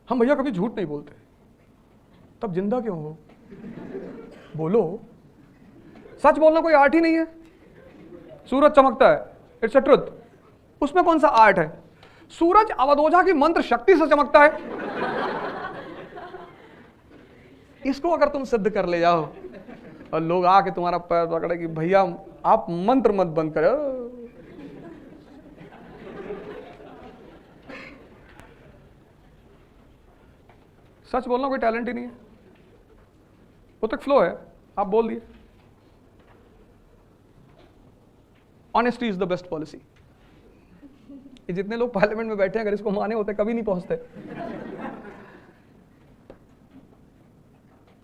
हम भैया कभी झूठ नहीं बोलते। तब जिंदा क्यों हो, बोलो। सच बोलना कोई आर्ट ही नहीं है। सूरज चमकता है, इट्स अ ट्रुथ, उसमें कौन सा आर्ट है। सूरज अवधोजा की मंत्र शक्ति से चमकता है, इसको अगर तुम सिद्ध कर ले जाओ और लोग आके तुम्हारा पैर पकड़े कि भैया आप मंत्र मत बंद करो, सच बोलना कोई टैलेंट ही नहीं है, वो तो एक फ्लो है, आप बोल दिए। Honesty is the best policy. ये जितने लोग पार्लियामेंट में बैठे हैं अगर इसको माने होते कभी नहीं पहुंचते,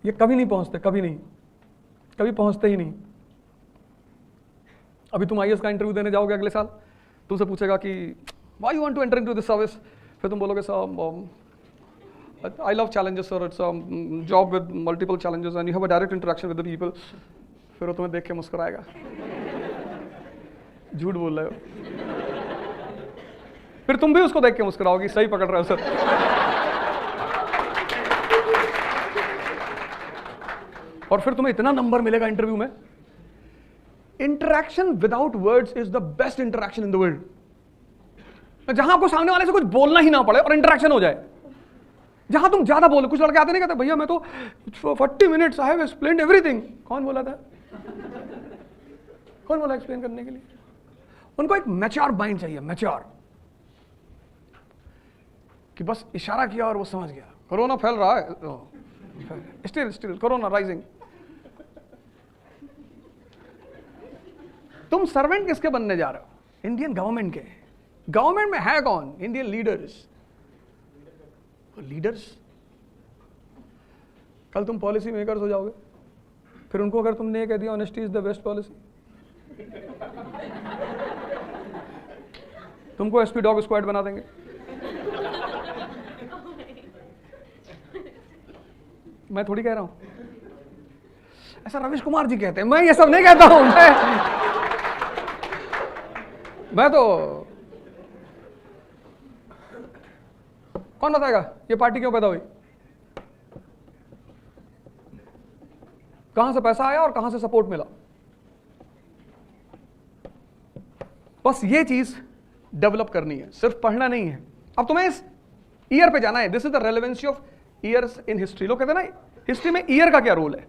ये कभी नहीं पहुंचते, कभी नहीं, कभी पहुंचते ही नहीं। अभी तुम आईएएस का इंटरव्यू देने जाओगे अगले साल, तुमसे पूछेगा कि why you want to enter into this service, फिर तुम बोलोगे sir I love challenges sir, it's a job with multiple challenges and you have a direct interaction with the people. फिर वो तुम्हें देख के मुस्कुराएगा, झूठ बोल रहे हो, फिर तुम भी उसको देख के मुस्कुराओगी, सही पकड़ रहे हो सर। और फिर तुम्हें इतना नंबर मिलेगा इंटरव्यू में। Interaction without words is the best interaction in the world, जहां आपको सामने वाले से कुछ बोलना ही ना पड़े और इंटरैक्शन हो जाए। जहां तुम ज्यादा बोलो, कुछ लड़के आते नहीं कहते भैया मैं तो 40 minutes I have explained everything. कौन बोला था? कौन बोला एक्सप्लेन करने के लिए? उनको एक मैच्योर माइंड चाहिए, मैच्योर, कि बस इशारा किया और वो समझ गया। कोरोना फैल रहा है, स्टिल कोरोना राइजिंग। तुम सर्वेंट किसके बनने जा रहे हो? इंडियन गवर्नमेंट के। गवर्नमेंट में है कौन? Indian leaders. लीडर्स, कल तुम पॉलिसी मेकर्स हो जाओगे, फिर उनको अगर तुमने ये कह दिया honesty is the best policy, तुमको एसपी डॉग स्क्वाड बना देंगे। मैं थोड़ी कह रहा हूं, ऐसा रविश कुमार जी कहते हैं, मैं ये सब नहीं कहता हूं। मैं तो, कौन बताएगा ये पार्टी क्यों पैदा हुई, कहां से पैसा आया और कहां से सपोर्ट मिला? बस ये चीज डेवलप करनी है, सिर्फ पढ़ना नहीं है। अब तुम्हें इस ईयर पे जाना है। This is the relevancy of years in history. लोग कहते हैं ना हिस्ट्री में ईयर का क्या रोल है।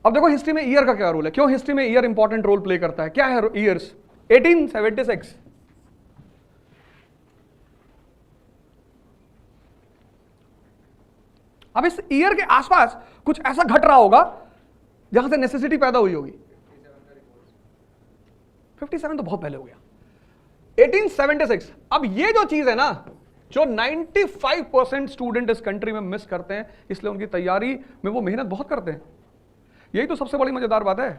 अब देखो हिस्ट्री में ईयर का क्या रोल है, क्यों हिस्ट्री में ईयर इंपॉर्टेंट रोल प्ले करता है, क्या है ईयर्स? 1876, अब इस ईयर के आसपास कुछ ऐसा घट रहा होगा जहां से नेसेसिटी पैदा हुई होगी। 57 तो बहुत पहले हो गया, 1876। अब ये जो चीज है ना, जो 95% स्टूडेंट इस कंट्री में मिस करते हैं, इसलिए उनकी तैयारी में वो मेहनत बहुत करते हैं। यही तो सबसे बड़ी मजेदार बात है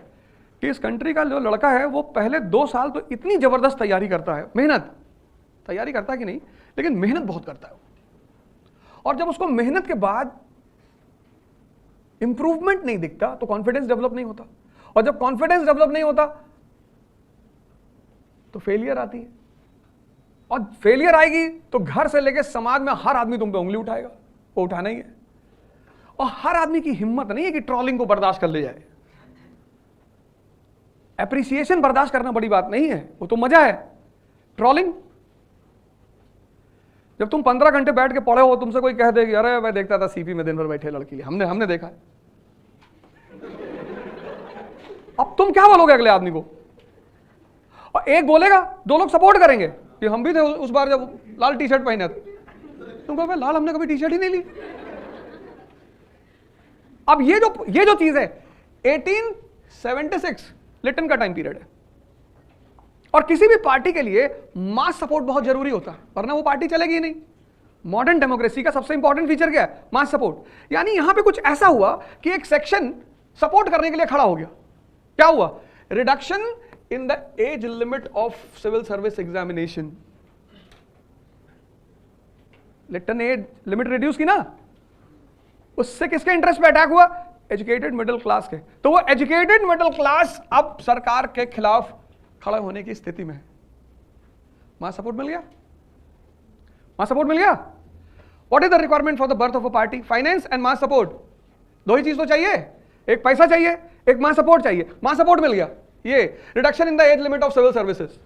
कि इस कंट्री का जो लड़का है वो पहले 2 साल तो इतनी जबरदस्त तैयारी करता है, मेहनत, तैयारी करता है कि नहीं, लेकिन मेहनत बहुत करता है। और जब उसको मेहनत के बाद इंप्रूवमेंट नहीं दिखता तो कॉन्फिडेंस डेवलप नहीं होता, और जब कॉन्फिडेंस डेवलप नहीं होता तो फेलियर आती है, और फेलियर आएगी तो घर से लेकर समाज में हर आदमी तुम पे उंगली उठाएगा, वो उठाना ही है। और हर आदमी की हिम्मत नहीं है कि ट्रोलिंग को बर्दाश्त कर ले जाए। एप्रिसिएशन बर्दाश्त करना बड़ी बात नहीं है, वो तो मजा है। ट्रोलिंग, जब तुम 15 घंटे बैठ के पढ़े हो, तुमसे कोई कह दे कि अरे मैं देखता था सीपी में दिन भर बैठे लड़की लिए, हमने देखा है। अब तुम क्या बोलोगे अगले आदमी को? और एक बोलेगा, 2 लोग सपोर्ट करेंगे कि हम भी थे उस बार जब लाल टी शर्ट पहने थे। तुम कहोगे लाल हमने कभी टी शर्ट ही नहीं ली। अब ये जो चीज है 1876 लिटन का टाइम पीरियड है, और किसी भी पार्टी के लिए मास सपोर्ट बहुत जरूरी होता है, वरना वो पार्टी चलेगी ही नहीं। मॉडर्न डेमोक्रेसी का सबसे इंपॉर्टेंट फीचर क्या है? मास सपोर्ट। यानी यहां पे कुछ ऐसा हुआ कि एक सेक्शन सपोर्ट करने के लिए खड़ा हो गया। क्या हुआ? Reduction in the age limit of civil service examination. Lytton age limit reduce की ना, उससे किसके इंटरेस्ट पे अटैक हुआ? एजुकेटेड मिडिल क्लास के। तो वो एजुकेटेड मिडिल क्लास अब सरकार के खिलाफ खड़ा होने की स्थिति में है। मास सपोर्ट मिल गया, मास सपोर्ट मिल गया। What is the requirement for the birth of a party? Finance and mass support. 2 ही चीज तो चाहिए, एक पैसा चाहिए, एक मास सपोर्ट चाहिए। मास सपोर्ट मिल गया, ये reduction in the age limit of civil services.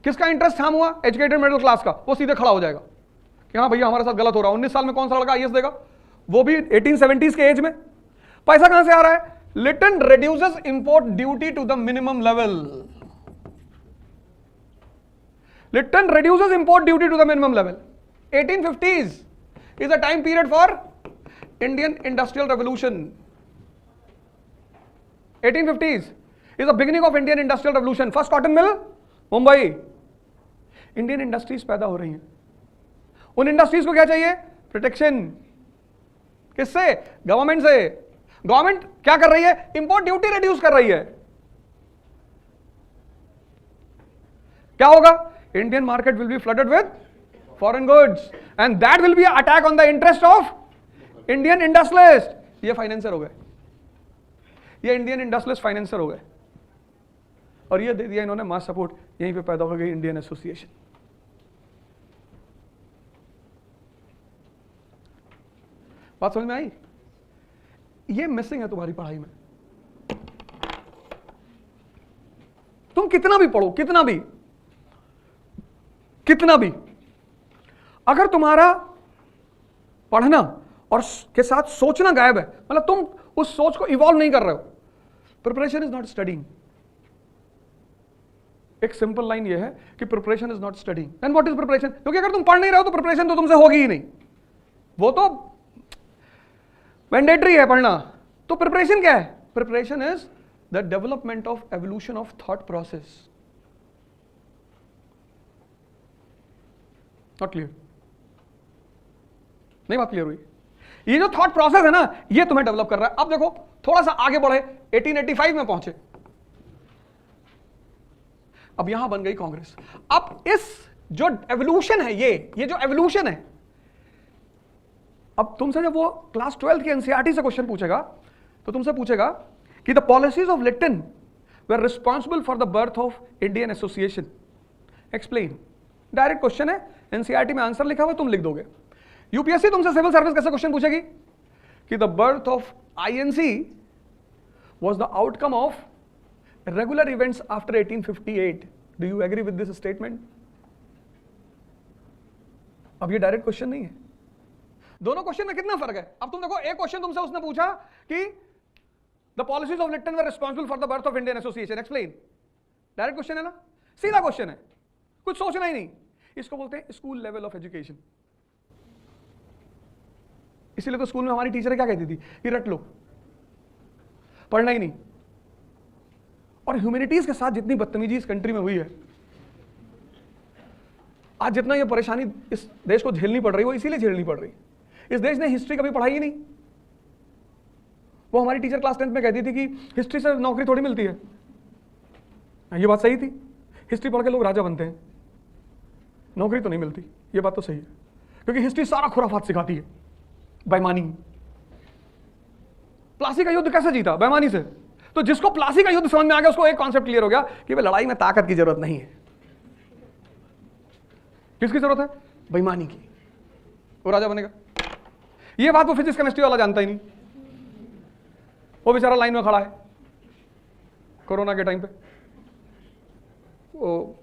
किसका इंटरेस्ट थाम हुआ? एजुकेटेड मिडिल क्लास का। वो सीधे खड़ा हो जाएगा कि हाँ भैया हमारे साथ गलत हो रहा है। 19 साल में कौन सा लड़का आईएएस देगा, वो भी 1870s के एज में? पैसा कहां से आ रहा है? Lytton reduces import duty to the minimum level. Lytton reduces import duty to the minimum level. 1850s is a time period for Indian Industrial Revolution. 1850s is the beginning of Indian Industrial Revolution. First cotton mill, Mumbai. Indian industries पैदा हो रही हैं। उन industries को क्या चाहिए? Protection. किससे? Government से। गवर्नमेंट क्या कर रही है? इंपोर्ट ड्यूटी रिड्यूस कर रही है। क्या होगा? Indian market will be flooded with foreign goods and that will be attack on the interest of Indian industrialist. ये फाइनेंसर हो गए, ये इंडियन इंडस्ट्रियलिस्ट फाइनेंसर हो गए, और ये दे दिया इन्होंने मास सपोर्ट। यहीं पे पैदा हो गई इंडियन एसोसिएशन। बात समझ में आई? ये मिसिंग है तुम्हारी पढ़ाई में। तुम कितना भी पढ़ो, कितना भी, अगर तुम्हारा पढ़ना और के साथ सोचना गायब है, मतलब तुम उस सोच को इवॉल्व नहीं कर रहे हो, प्रिपरेशन इज नॉट स्टडिंग। एक सिंपल लाइन ये है कि preparation is not studying. Then what is preparation? क्योंकि अगर तुम पढ़ नहीं रहे हो तो प्रिपरेशन तो तुमसे होगी ही नहीं, वो तो मैंडेटरी है पढ़ना। तो प्रिपरेशन क्या है? Preparation is the development of evolution of thought process. Not clear? नहीं बात क्लियर हुई? ये जो थॉट प्रोसेस है ना, ये तुम्हें डेवलप कर रहा है। अब देखो थोड़ा सा आगे बढ़े, 1885 में पहुंचे, अब यहां बन गई कांग्रेस। अब इस जो एवोल्यूशन है, ये जो एवोल्यूशन है, अब तुमसे जब वो क्लास 12 की एनसीईआरटी से क्वेश्चन पूछेगा तो तुमसे पूछेगा कि the policies of Lytton were responsible for the birth of Indian association, explain. Direct question है, एनसीईआरटी में आंसर लिखा हुआ, तुम लिख दोगे। यूपीएससी तुमसे सिविल सर्विस कैसे क्वेश्चन पूछेगी कि the birth of INC was the outcome of regular events after 1858। Do you agree with this statement? अब ये डायरेक्ट क्वेश्चन नहीं है। दोनों क्वेश्चन में कितना फर्क है? अब तुम देखो, एक क्वेश्चन तुमसे उसने पूछा कि the policies of Lytton were responsible for the birth of Indian association, explain. Direct question है ना, सीधा क्वेश्चन है, कुछ सोचना ही नहीं। इसको बोलते हैं स्कूल लेवल ऑफ एजुकेशन। इसीलिए तो स्कूल में हमारी टीचर क्या कहती थी कि रट लो, पढ़ना ही नहीं। और ह्यूमैनिटीज के साथ जितनी बदतमीजी इस कंट्री में हुई है, आज जितना ये परेशानी इस देश को झेलनी पड़ रही है, वो इसीलिए झेलनी पड़ रही। इस देश ने हिस्ट्री कभी पढ़ाई ही नहीं। वो हमारी टीचर क्लास 10th में कहती थी कि हिस्ट्री से नौकरी थोड़ी मिलती है। ये बात सही थी, हिस्ट्री पढ़ के लोग राजा बनते हैं, नौकरी तो नहीं मिलती। ये बात तो सही है, क्योंकि हिस्ट्री सारा खुराफात सिखाती है, बेईमानी। प्लासी का युद्ध कैसे जीता? बेईमानी से। तो जिसको प्लासी का युद्ध समझ में आ गया, उसको एक कॉन्सेप्ट क्लियर हो गया कि भाई लड़ाई में ताकत की जरूरत नहीं है। किसकी जरूरत है? बेईमानी की। वो राजा बनेगा। ये बात वो फिजिक्स केमिस्ट्री वाला जानता ही नहीं। वो बेचारा लाइन में खड़ा है कोरोना के टाइम पे, वो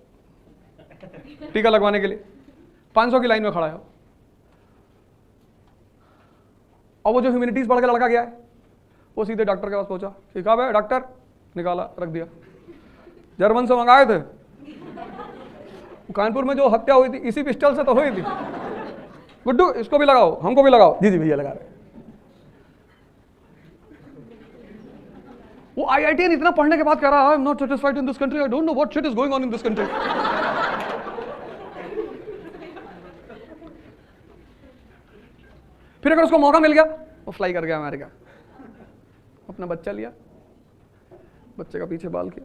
टीका लगवाने के लिए 500 की लाइन में खड़ा है। और वो जो ह्यूमैनिटीज पढ़ के लड़का गया है, वो सीधे डॉक्टर के पास पहुंचा कि कहा भाई डॉक्टर, निकाला रख दिया। जर्मन से मंगाए थे, कानपुर में जो हत्या हुई थी इसी पिस्टल से तो हुई थी। गुड्डू इसको भी लगाओ, हमको भी लगाओ। जी जी भैया लगा रहे। वो आईआईटीएन इतना पढ़ने के बाद कह रहा है, I am not satisfied in this country, I don't know what shit is going on in this country. फिर अगर उसको मौका मिल गया, वो फ्लाई कर गया अमेरिका, अपना बच्चा लिया, बच्चे का पीछे बाल किया,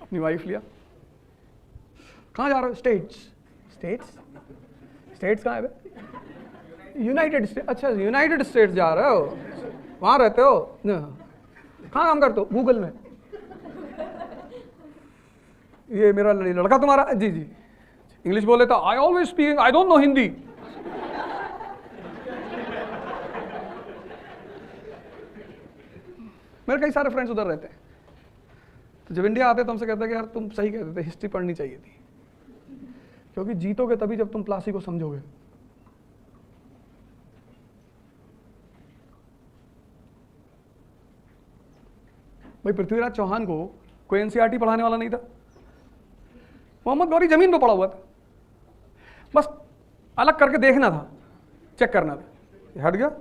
अपनी वाइफ लिया। कहां जा रहे हो? स्टेट्स। स्टेट्स? स्टेट्स कहां है? United states. अच्छा, यूनाइटेड स्टेट्स जा रहे हो, वहां रहते हो? कहां काम करते हो? गूगल में। ये मेरा लड़का तुम्हारा? जी जी। इंग्लिश बोले तो I always speaking, I don't know Hindi. मेरे कई सारे फ्रेंड्स उधर रहते हैं, तो जब इंडिया आते तो हमसे कहते हैं कि यार तुम सही कहते थे, हिस्ट्री पढ़नी चाहिए थी, क्योंकि जीतोगे तभी जब तुम प्लासी को समझोगे। भाई पृथ्वीराज चौहान को कोई एनसीईआरटी पढ़ाने वाला नहीं था, मोहम्मद गौरी जमीन पे पड़ा हुआ था, बस अलग करके देखना था, चेक करना था, हट गया।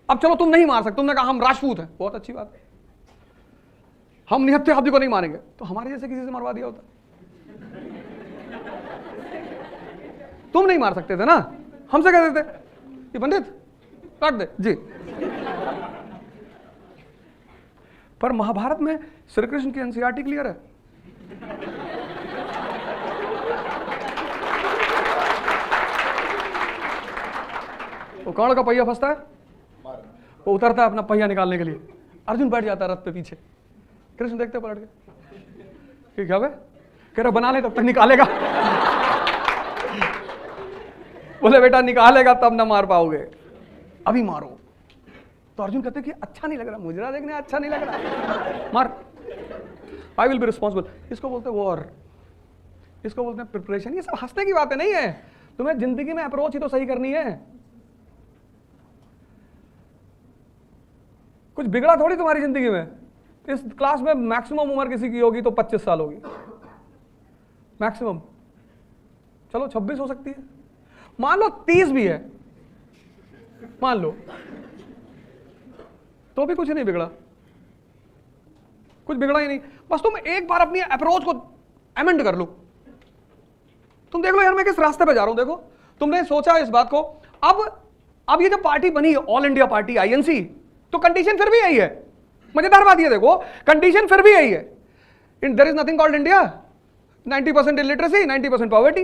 अब चलो तुम नहीं मार सकते, तुमने कहा हम राजपूत हैं, बहुत अच्छी बात है, हम निहत्थे हाथी को नहीं मारेंगे, तो हमारे जैसे किसी से मरवा दिया होता। तुम नहीं मार सकते थे ना, हमसे कह देते कि पंडित काट दे जी। पर महाभारत में श्री कृष्ण की एनसीईआरटी क्लियर है। वो कौन का पहिया फंसता है, वो उतरता है अपना पहिया निकालने के लिए, अर्जुन बैठ जाता है रथ पे पीछे, कृष्ण देखते पलट के, क्या कह रहा बना ले तब तक निकालेगा। बोले बेटा निकालेगा तब ना मार पाओगे, अभी मारो। तो अर्जुन कहते कि अच्छा नहीं लग रहा, मुजरा देखने अच्छा नहीं लग रहा, मार, आई विल बी रिस्पॉन्सिबल। इसको बोलते हैं वॉर, इसको बोलते हैं प्रिपरेशन। ये सब हंसने की बातें नहीं है, तुम्हें जिंदगी में अप्रोच ही तो सही करनी है। कुछ बिगड़ा थोड़ी तुम्हारी जिंदगी में। इस क्लास में मैक्सिमम उम्र किसी की होगी तो 25 साल होगी मैक्सिमम, चलो 26 हो सकती है, मान लो 30 भी है, मान लो, तो भी कुछ नहीं बिगड़ा, कुछ बिगड़ा ही नहीं। बस तुम एक बार अपनी अप्रोच को अमेंड कर लो। तुम देख लो यार मैं किस रास्ते पे जा रहा हूं, देखो तुमने सोचा इस बात को, अब ये जो पार्टी बनी ऑल इंडिया पार्टी आईएनसी, तो कंडीशन फिर भी यही है। मजेदार बात ये देखो, कंडीशन फिर भी यही है, there is nothing called India, 90% illiteracy, 90% poverty.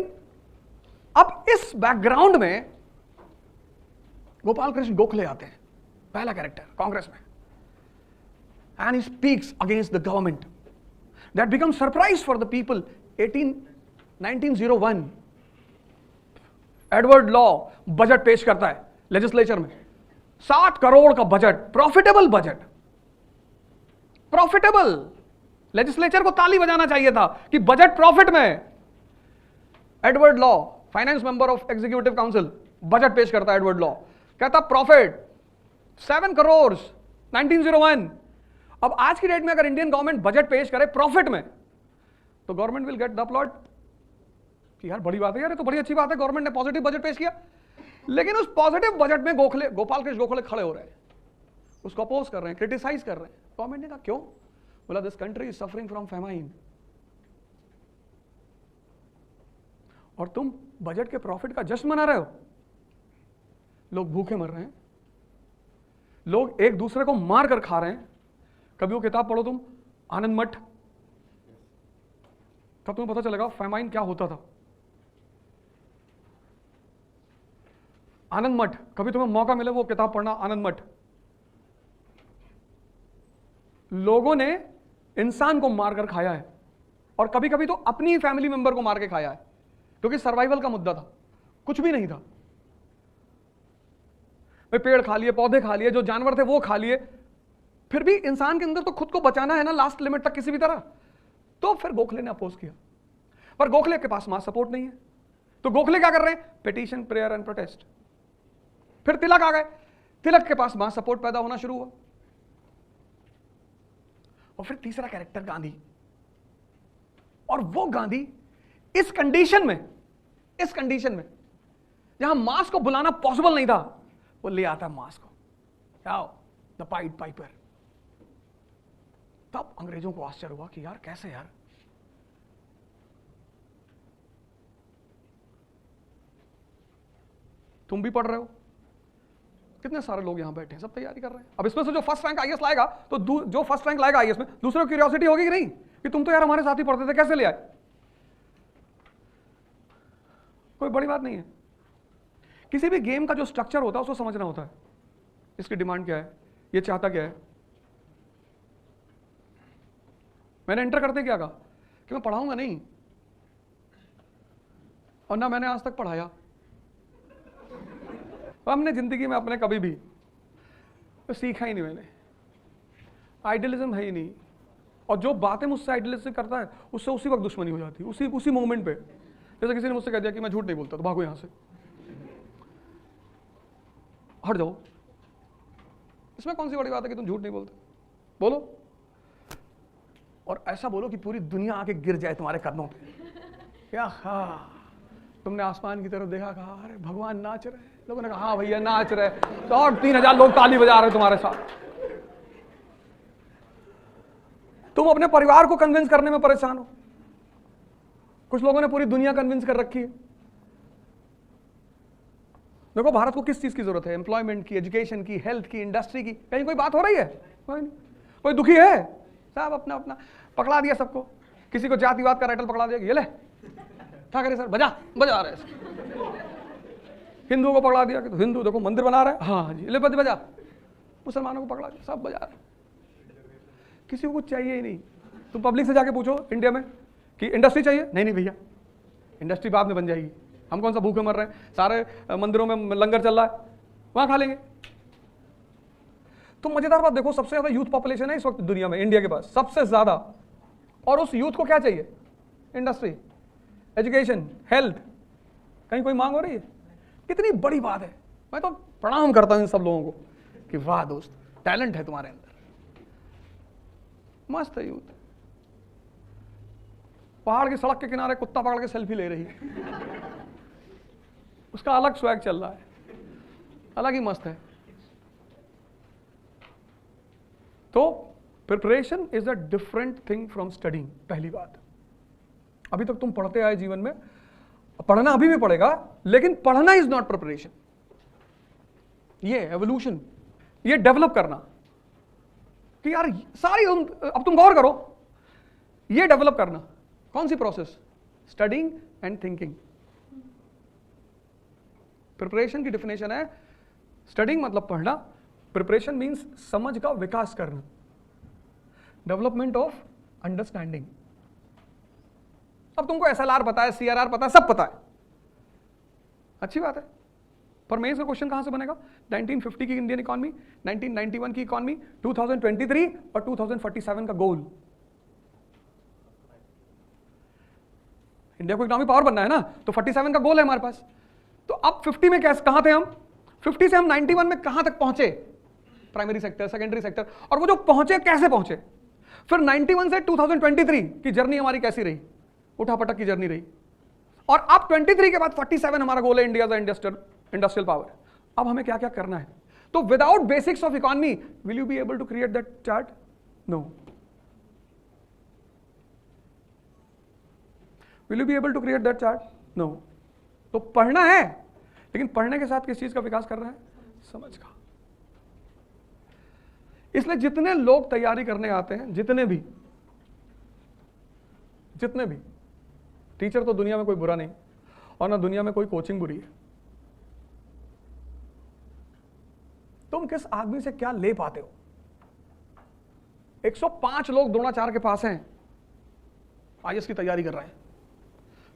अब इस बैकग्राउंड में गोपाल कृष्ण गोखले आते हैं, पहला कैरेक्टर कांग्रेस में, and he speaks against the government. That become surprise for the people. 1901 Edward law budget पेश करता है लेजिस्लेचर में, 60 करोड़ का budget, profitable budget, profitable. Legislature को ताली बजाना चाहिए था कि बजट प्रॉफिट में। Edward law, finance member of executive council, budget पेश करता है एडवर्ड लॉ, कहता प्रॉफिट 7 करोड़ 1901। अब आज की डेट में अगर इंडियन गवर्नमेंट बजट पेश करे प्रॉफिट में, तो government will get the upload कि यार बड़ी बात है, यार ये तो बड़ी अच्छी बात है, गवर्नमेंट ने पॉजिटिव बजट पेश किया। लेकिन उस पॉजिटिव बजट में गोपाल कृष्ण गोखले खड़े हो रहे हैं, उसको अपोज कर रहे हैं, क्रिटिसाइज कर रहे हैं। गवर्नमेंट ने कहा क्यों? बोला this country is suffering from famine, और तुम बजट के प्रॉफिट का जश्न मना रहे हो। लोग भूखे मर रहे हैं, लोग एक दूसरे को मार कर खा रहे हैं। कभी वो किताब पढ़ो तुम, आनंद मठ, तब तुम्हें पता चलेगा फेमाइन क्या होता था। आनंद मठ, कभी तुम्हें मौका मिले वो किताब पढ़ना, आनंद मठ। लोगों ने इंसान को मारकर खाया है, और कभी कभी तो अपनी फैमिली मेंबर को मार के खाया है, क्योंकि सर्वाइवल का मुद्दा था, कुछ भी नहीं था। वे पेड़ खा लिए, पौधे खा लिए, जो जानवर थे वो खा लिए, फिर भी इंसान के अंदर तो खुद को बचाना है ना लास्ट लिमिट तक किसी भी तरह। तो फिर गोखले ने अपोज किया, पर गोखले के पास मास सपोर्ट नहीं है, तो गोखले क्या कर रहे हैं? Petition, prayer and protest. फिर तिलक आ गए, तिलक के पास मास सपोर्ट पैदा होना शुरू हुआ। और फिर तीसरा कैरेक्टर गांधी, और वो गांधी इस कंडीशन में जहां मास को बुलाना पॉसिबल नहीं था, वो ले आता मास को, आओ द पाइड पाइपर। तब अंग्रेजों को आश्चर्य हुआ कि यार कैसे यार, तुम भी पढ़ रहे हो, कितने सारे लोग यहां बैठे हैं, सब तैयारी कर रहे हैं। अब इसमें से जो फर्स्ट रैंक आईएएस लाएगा, तो जो फर्स्ट रैंक लाएगा आईएएस में, दूसरों की क्यूरियोसिटी होगी कि नहीं कि तुम तो यार हमारे साथ ही पढ़ते थे, कैसे ले आए? कोई बड़ी बात नहीं है। किसी भी गेम का जो स्ट्रक्चर होता है उसको समझना होता है, इसकी डिमांड क्या है, ये चाहता क्या है। मैंने एंटर करते क्या कहा कि मैं पढ़ाऊंगा नहीं, और ना मैंने आज तक पढ़ाया। हमने जिंदगी में अपने कभी भी तो सीखा ही नहीं, मैंने आइडियलिज्म है ही नहीं, और जो बातें मुझसे आइडियलिज्म करता है उससे उसी वक्त दुश्मनी हो जाती है, उसी मोमेंट पे। जैसे किसी ने मुझसे कह दिया कि मैं झूठ नहीं बोलता, तो भागो यहां से, हट जाओ। इसमें कौन सी बड़ी बात है कि तुम झूठ नहीं बोलते? बोलो, और ऐसा बोलो कि पूरी दुनिया आके गिर जाए तुम्हारे कदमों पे। क्या हाँ, तुमने आसमान की तरफ देखा, कहा अरे भगवान नाच रहे, लोगों ने कहा हाँ भैया नाच रहे, तो और 3000 लोग ताली बजा रहे तुम्हारे साथ। तुम अपने परिवार को कन्विंस करने में परेशान हो, कुछ लोगों ने पूरी दुनिया कन्विंस कर रखी है। देखो भारत को किस चीज की जरूरत है? एम्प्लॉयमेंट की, एजुकेशन की, हेल्थ की, इंडस्ट्री की। कहीं कोई बात हो रही है? कोई नहीं। कोई दुखी है? सब अपना अपना पकड़ा दिया सबको। किसी को जातिवाद का राइटल पकड़ा दिया, ये ले क्या करे सर, बजा रहे हिंदुओं को पकड़ा दिया कि तो हिंदू देखो मंदिर बना रहे हैं, हाँ जी ले बजा, मुसलमानों को पकड़ा दिया सब बजा रहे हैं, किसी को कुछ चाहिए ही नहीं। तुम पब्लिक से जाके पूछो इंडिया में कि इंडस्ट्री चाहिए, नहीं भैया इंडस्ट्री बाद में बन जाएगी, हम कौन सा भूखे मर रहे हैं, सारे मंदिरों में लंगर चल रहा है, वहां खा लेंगे। तो मजेदार बात देखो, सबसे ज्यादा यूथ पॉपुलेशन है इस वक्त दुनिया में, इंडिया के पास सबसे ज्यादा, और उस यूथ को क्या चाहिए, इंडस्ट्री, एजुकेशन, हेल्थ, कहीं कोई मांग हो रही है? कितनी बड़ी बात है। मैं तो प्रणाम करता हूं इन सब लोगों को कि वाह दोस्त, टैलेंट है तुम्हारे अंदर, मस्त है यूथ। पहाड़ की सड़क के किनारे कुत्ता पकड़ के सेल्फी ले रही है, उसका अलग स्वैग चल रहा है, अलग ही मस्त है। तो preparation is a different thing from studying. पहली बात, अभी तक तुम पढ़ते आए जीवन में, पढ़ना अभी भी पड़ेगा, लेकिन पढ़ना इज नॉट प्रिपरेशन। ये एवोल्यूशन, ये डेवलप करना कि यार सारी अब तुम गौर करो, ये डेवलप करना कौन सी process, studying and thinking. Preparation की डिफिनेशन है, स्टडिंग मतलब पढ़ना, प्रिपरेशन मींस समझ का विकास करना, डेवलपमेंट ऑफ अंडरस्टैंडिंग। अब तुमको SLR पता है, CRR पता है, सब पता है, अच्छी बात है, पर मेंस का क्वेश्चन कहां से बनेगा? 1950 की इंडियन इकॉनमी, 1991 की इकॉनमी, 2023 और 2047 का गोल। इंडिया को इकोनॉमिक पावर बनना है ना, तो 47 का गोल है हमारे पास। तो अब 50 में कैसे, कहां थे हम? 50 से हम 91 में कहां तक पहुंचे? प्राइमरी सेक्टर, सेकेंडरी सेक्टर, और वो जो पहुंचे कैसे पहुंचे? फिर 91 से 2023 की जर्नी हमारी कैसी रही? उठापटक की जर्नी रही। और अब 23 के बाद 47 हमारा गोल है, इंडिया का इंडस्ट्रियल पावर। अब हमें क्या क्या करना है? तो without basics of economy will you be able to create that chart? No. Will you be able to create that chart? No. तो पढ़ना है, लेकिन पढ़ने के साथ किस चीज का विकास करना है? समझ का। इसलिए जितने लोग तैयारी करने आते हैं, जितने भी टीचर, तो दुनिया में कोई बुरा नहीं, और ना दुनिया में कोई कोचिंग बुरी है। तुम किस आदमी से क्या ले पाते हो? 105 लोग द्रोणाचार्य के पास हैं, IAS की तैयारी कर रहे हैं,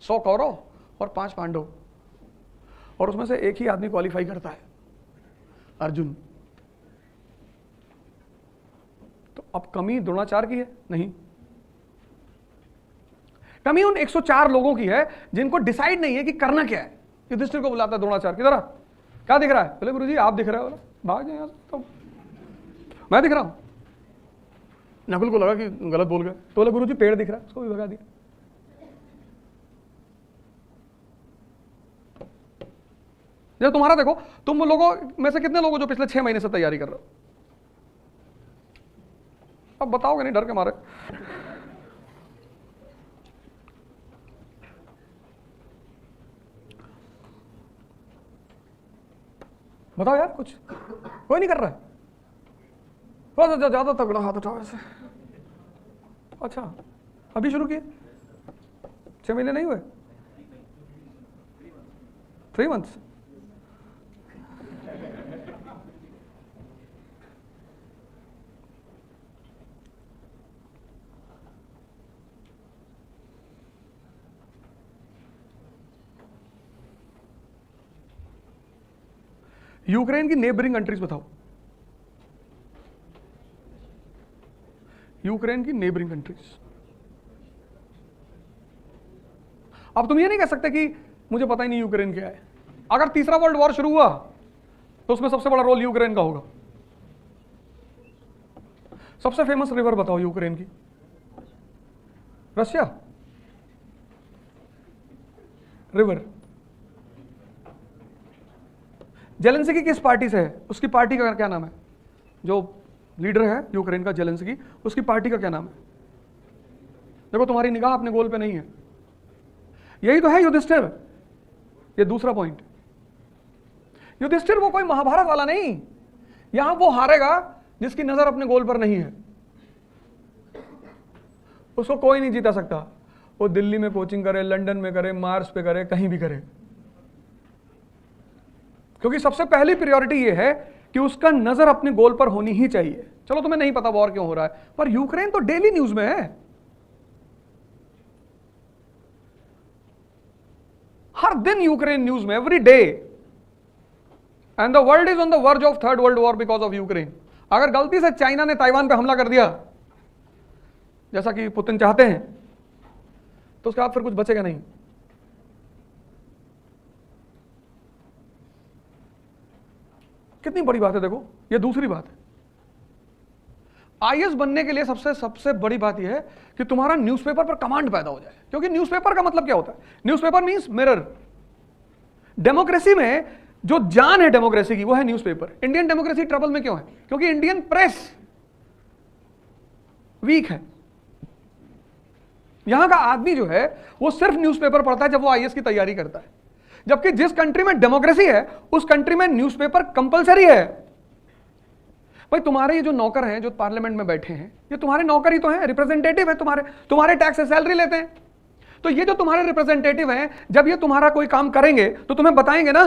100 कौरव और 5 पांडव, और उसमें से एक ही आदमी क्वालिफाई करता है, अर्जुन। तो अब कमी द्रोणाचार्य की है? नहीं, कमी उन 104 लोगों की है जिनको डिसाइड नहीं है कि करना क्या है। युधिष्ठिर को बुलाता है द्रोणाचार्य, किधर क्या दिख रहा है? बोले गुरुजी आप दिख रहे हो। भाग जाए, तो मैं दिख रहा हूं। नकुल को लगा कि गलत बोल गए, तो बोले गुरुजी पेड़ दिख रहा है, उसको भी भगा दिया। जब तुम्हारा देखो, तुम लोगों में से कितने लोगों जो पिछले 6 महीने से तैयारी कर रहे हो? अब बताओगे नहीं डर के मारे? बताओ यार, कुछ कोई नहीं कर रहा है? ज्यादा तगड़ा हाथ उठाओ ऐसे। अच्छा, अभी शुरू किए? 6 महीने नहीं हुए? 3 मंथ्स? यूक्रेन की नेबरिंग कंट्रीज बताओ, यूक्रेन की नेबरिंग कंट्रीज। अब तुम ये नहीं कह सकते कि मुझे पता ही नहीं यूक्रेन क्या है। अगर तीसरा वर्ल्ड वॉर शुरू हुआ तो उसमें सबसे बड़ा रोल यूक्रेन का होगा। सबसे फेमस रिवर बताओ यूक्रेन की? Russia river. जेलेंस्की किस पार्टी से है? उसकी पार्टी का क्या नाम है? जो लीडर है यूक्रेन का, जेलेंस्की, उसकी पार्टी का क्या नाम है? देखो तुम्हारी निगाह अपने गोल पे नहीं है। यही तो है युधिष्ठिर। ये दूसरा पॉइंट, युधिष्ठिर वो कोई महाभारत वाला नहीं, यहां वो हारेगा जिसकी नजर अपने गोल पर नहीं है। उसको कोई नहीं जीता सकता। वो दिल्ली में कोचिंग करे, लंदन में करे, मार्स पे करे, कहीं भी करे, क्योंकि सबसे पहली प्रायोरिटी ये है कि उसका नजर अपने गोल पर होनी ही चाहिए। चलो तुम्हें नहीं पता वॉर क्यों हो रहा है, पर यूक्रेन तो डेली न्यूज में है, हर दिन यूक्रेन न्यूज में, every day, and the world is on the verge of third world war because of Ukraine. अगर गलती से चाइना ने ताइवान पे हमला कर दिया जैसा कि पुतिन चाहते हैं, तो उसके बाद फिर कुछ बचेगा नहीं। कितनी बड़ी बात है, देखो ये दूसरी बात है। आईएएस बनने के लिए सबसे बड़ी बात यह है कि तुम्हारा न्यूज़पेपर पर कमांड पैदा हो जाए, क्योंकि न्यूज़पेपर का मतलब क्या होता है? Newspaper means mirror. डेमोक्रेसी में जो जान है डेमोक्रेसी की वो है न्यूज़पेपर। इंडियन डेमोक्रेसी ट्रबल में क्यों है? क्योंकि इंडियन प्रेस वीक है। यहां का आदमी जो है वो सिर्फ न्यूज़पेपर पढ़ता है जब वो आईएएस की तैयारी करता है, जबकि जिस कंट्री में डेमोक्रेसी है उस कंट्री में न्यूज़पेपर कंपलसरी है। भाई तुम्हारे ये जो नौकर हैं जो पार्लियामेंट में बैठे हैं, ये तुम्हारे नौकर ही तो हैं, रिप्रेजेंटेटिव है, तुम्हारे टैक्स से सैलरी लेते हैं। तो ये जो तुम्हारे रिप्रेजेंटेटिव हैं, जब ये तुम्हारा कोई काम करेंगे तो तुम्हें बताएंगे ना।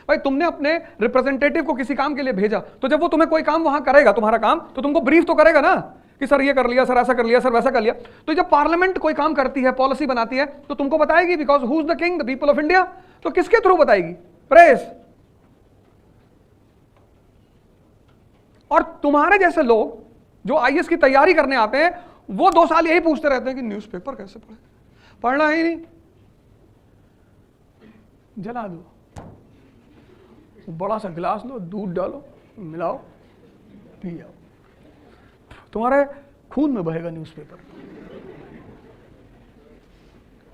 भाई तुमने अपने रिप्रेजेंटेटिव को किसी काम के लिए भेजा, तो जब वो तुम्हें कोई काम वहां करेगा, तुम्हारा काम, तो तुमको ब्रीफ तो करेगा ना कि सर ये कर लिया, सर ऐसा कर लिया, सर वैसा कर लिया। तो जब पार्लियामेंट कोई काम करती है, पॉलिसी बनाती है, तो तुमको बताएगी, because who is the king? The people of India. तो किसके थ्रू बताएगी? प्रेस। और तुम्हारे जैसे लोग जो आईएएस की तैयारी करने आते हैं, वो 2 साल यही पूछते रहते हैं कि न्यूज़पेपर कैसे पढ़े, पढ़ना ही नहीं, जला दो, बड़ा सा गिलास लो, दूध डालो, मिलाओ, पी जाओ, तुम्हारे खून में बहेगा न्यूज़पेपर।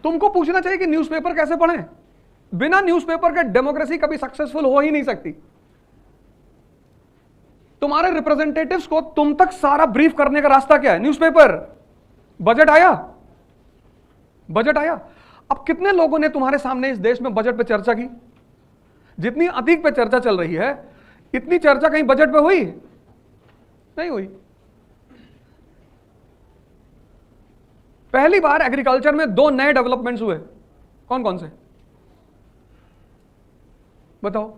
तुमको पूछना चाहिए कि न्यूज़पेपर कैसे पढ़ें। बिना न्यूज़पेपर के डेमोक्रेसी कभी सक्सेसफुल हो ही नहीं सकती। तुम्हारे रिप्रेजेंटेटिव्स को तुम तक सारा ब्रीफ करने का रास्ता क्या है? न्यूज़पेपर। बजट आया, बजट आया। अब कितने लोगों ने तुम्हारे सामने इस देश में बजट पे चर्चा की? जितनी अधिक पे चर्चा चल रही है, इतनी चर्चा कहीं बजट पे हुई? नहीं हुई। पहली बार एग्रीकल्चर में 2 नए डेवलपमेंट्स हुए। कौन कौन से बताओ?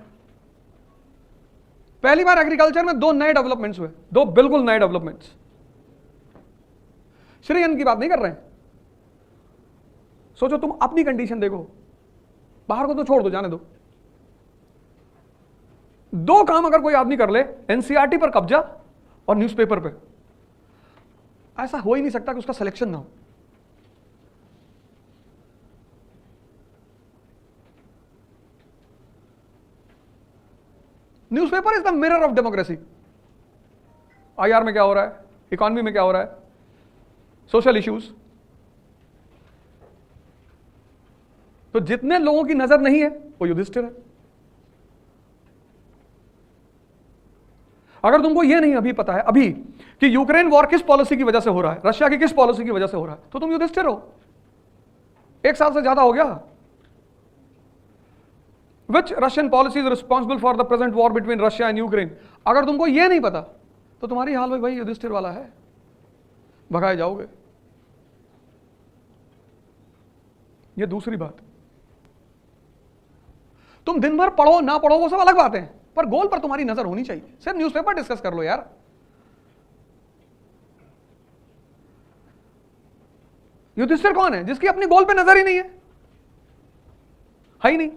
पहली बार एग्रीकल्चर में 2 नए डेवलपमेंट्स हुए, 2 बिल्कुल नए डेवलपमेंट्स। श्रेयन की बात नहीं कर रहे हैं। सोचो, तुम अपनी कंडीशन देखो, बाहर को तो छोड़ दो, जाने दो। 2 काम अगर कोई आदमी कर ले, एनसीईआरटी पर कब्जा और न्यूज़पेपर पे, ऐसा हो ही नहीं सकता कि उसका सिलेक्शन ना हो। Newspaper is the mirror of democracy. IR में क्या हो रहा है, इकोनॉमी में क्या हो रहा है, सोशल इश्यूज। तो जितने लोगों की नजर नहीं है वो युधिष्ठिर है। अगर तुमको यह नहीं अभी पता है अभी कि यूक्रेन वॉर किस पॉलिसी की वजह से हो रहा है, रशिया की किस पॉलिसी की वजह से हो रहा है, तो तुम युधिष्ठिर हो। 1 साल से ज्यादा हो गया। Which Russian policy is responsible for the present war between Russia and Ukraine? अगर तुमको ये नहीं पता तो तुम्हारी हाल भाई युधिष्ठिर वाला है, भगाए जाओगे। ये दूसरी बात। तुम दिन भर पढ़ो ना पढ़ो वो सब अलग बात है, पर गोल पर तुम्हारी नजर होनी चाहिए। सिर्फ न्यूज़पेपर डिस्कस कर लो यार। युधिष्ठिर कौन है? जिसकी अपनी गोल पे नजर ही नहीं है ही नहीं।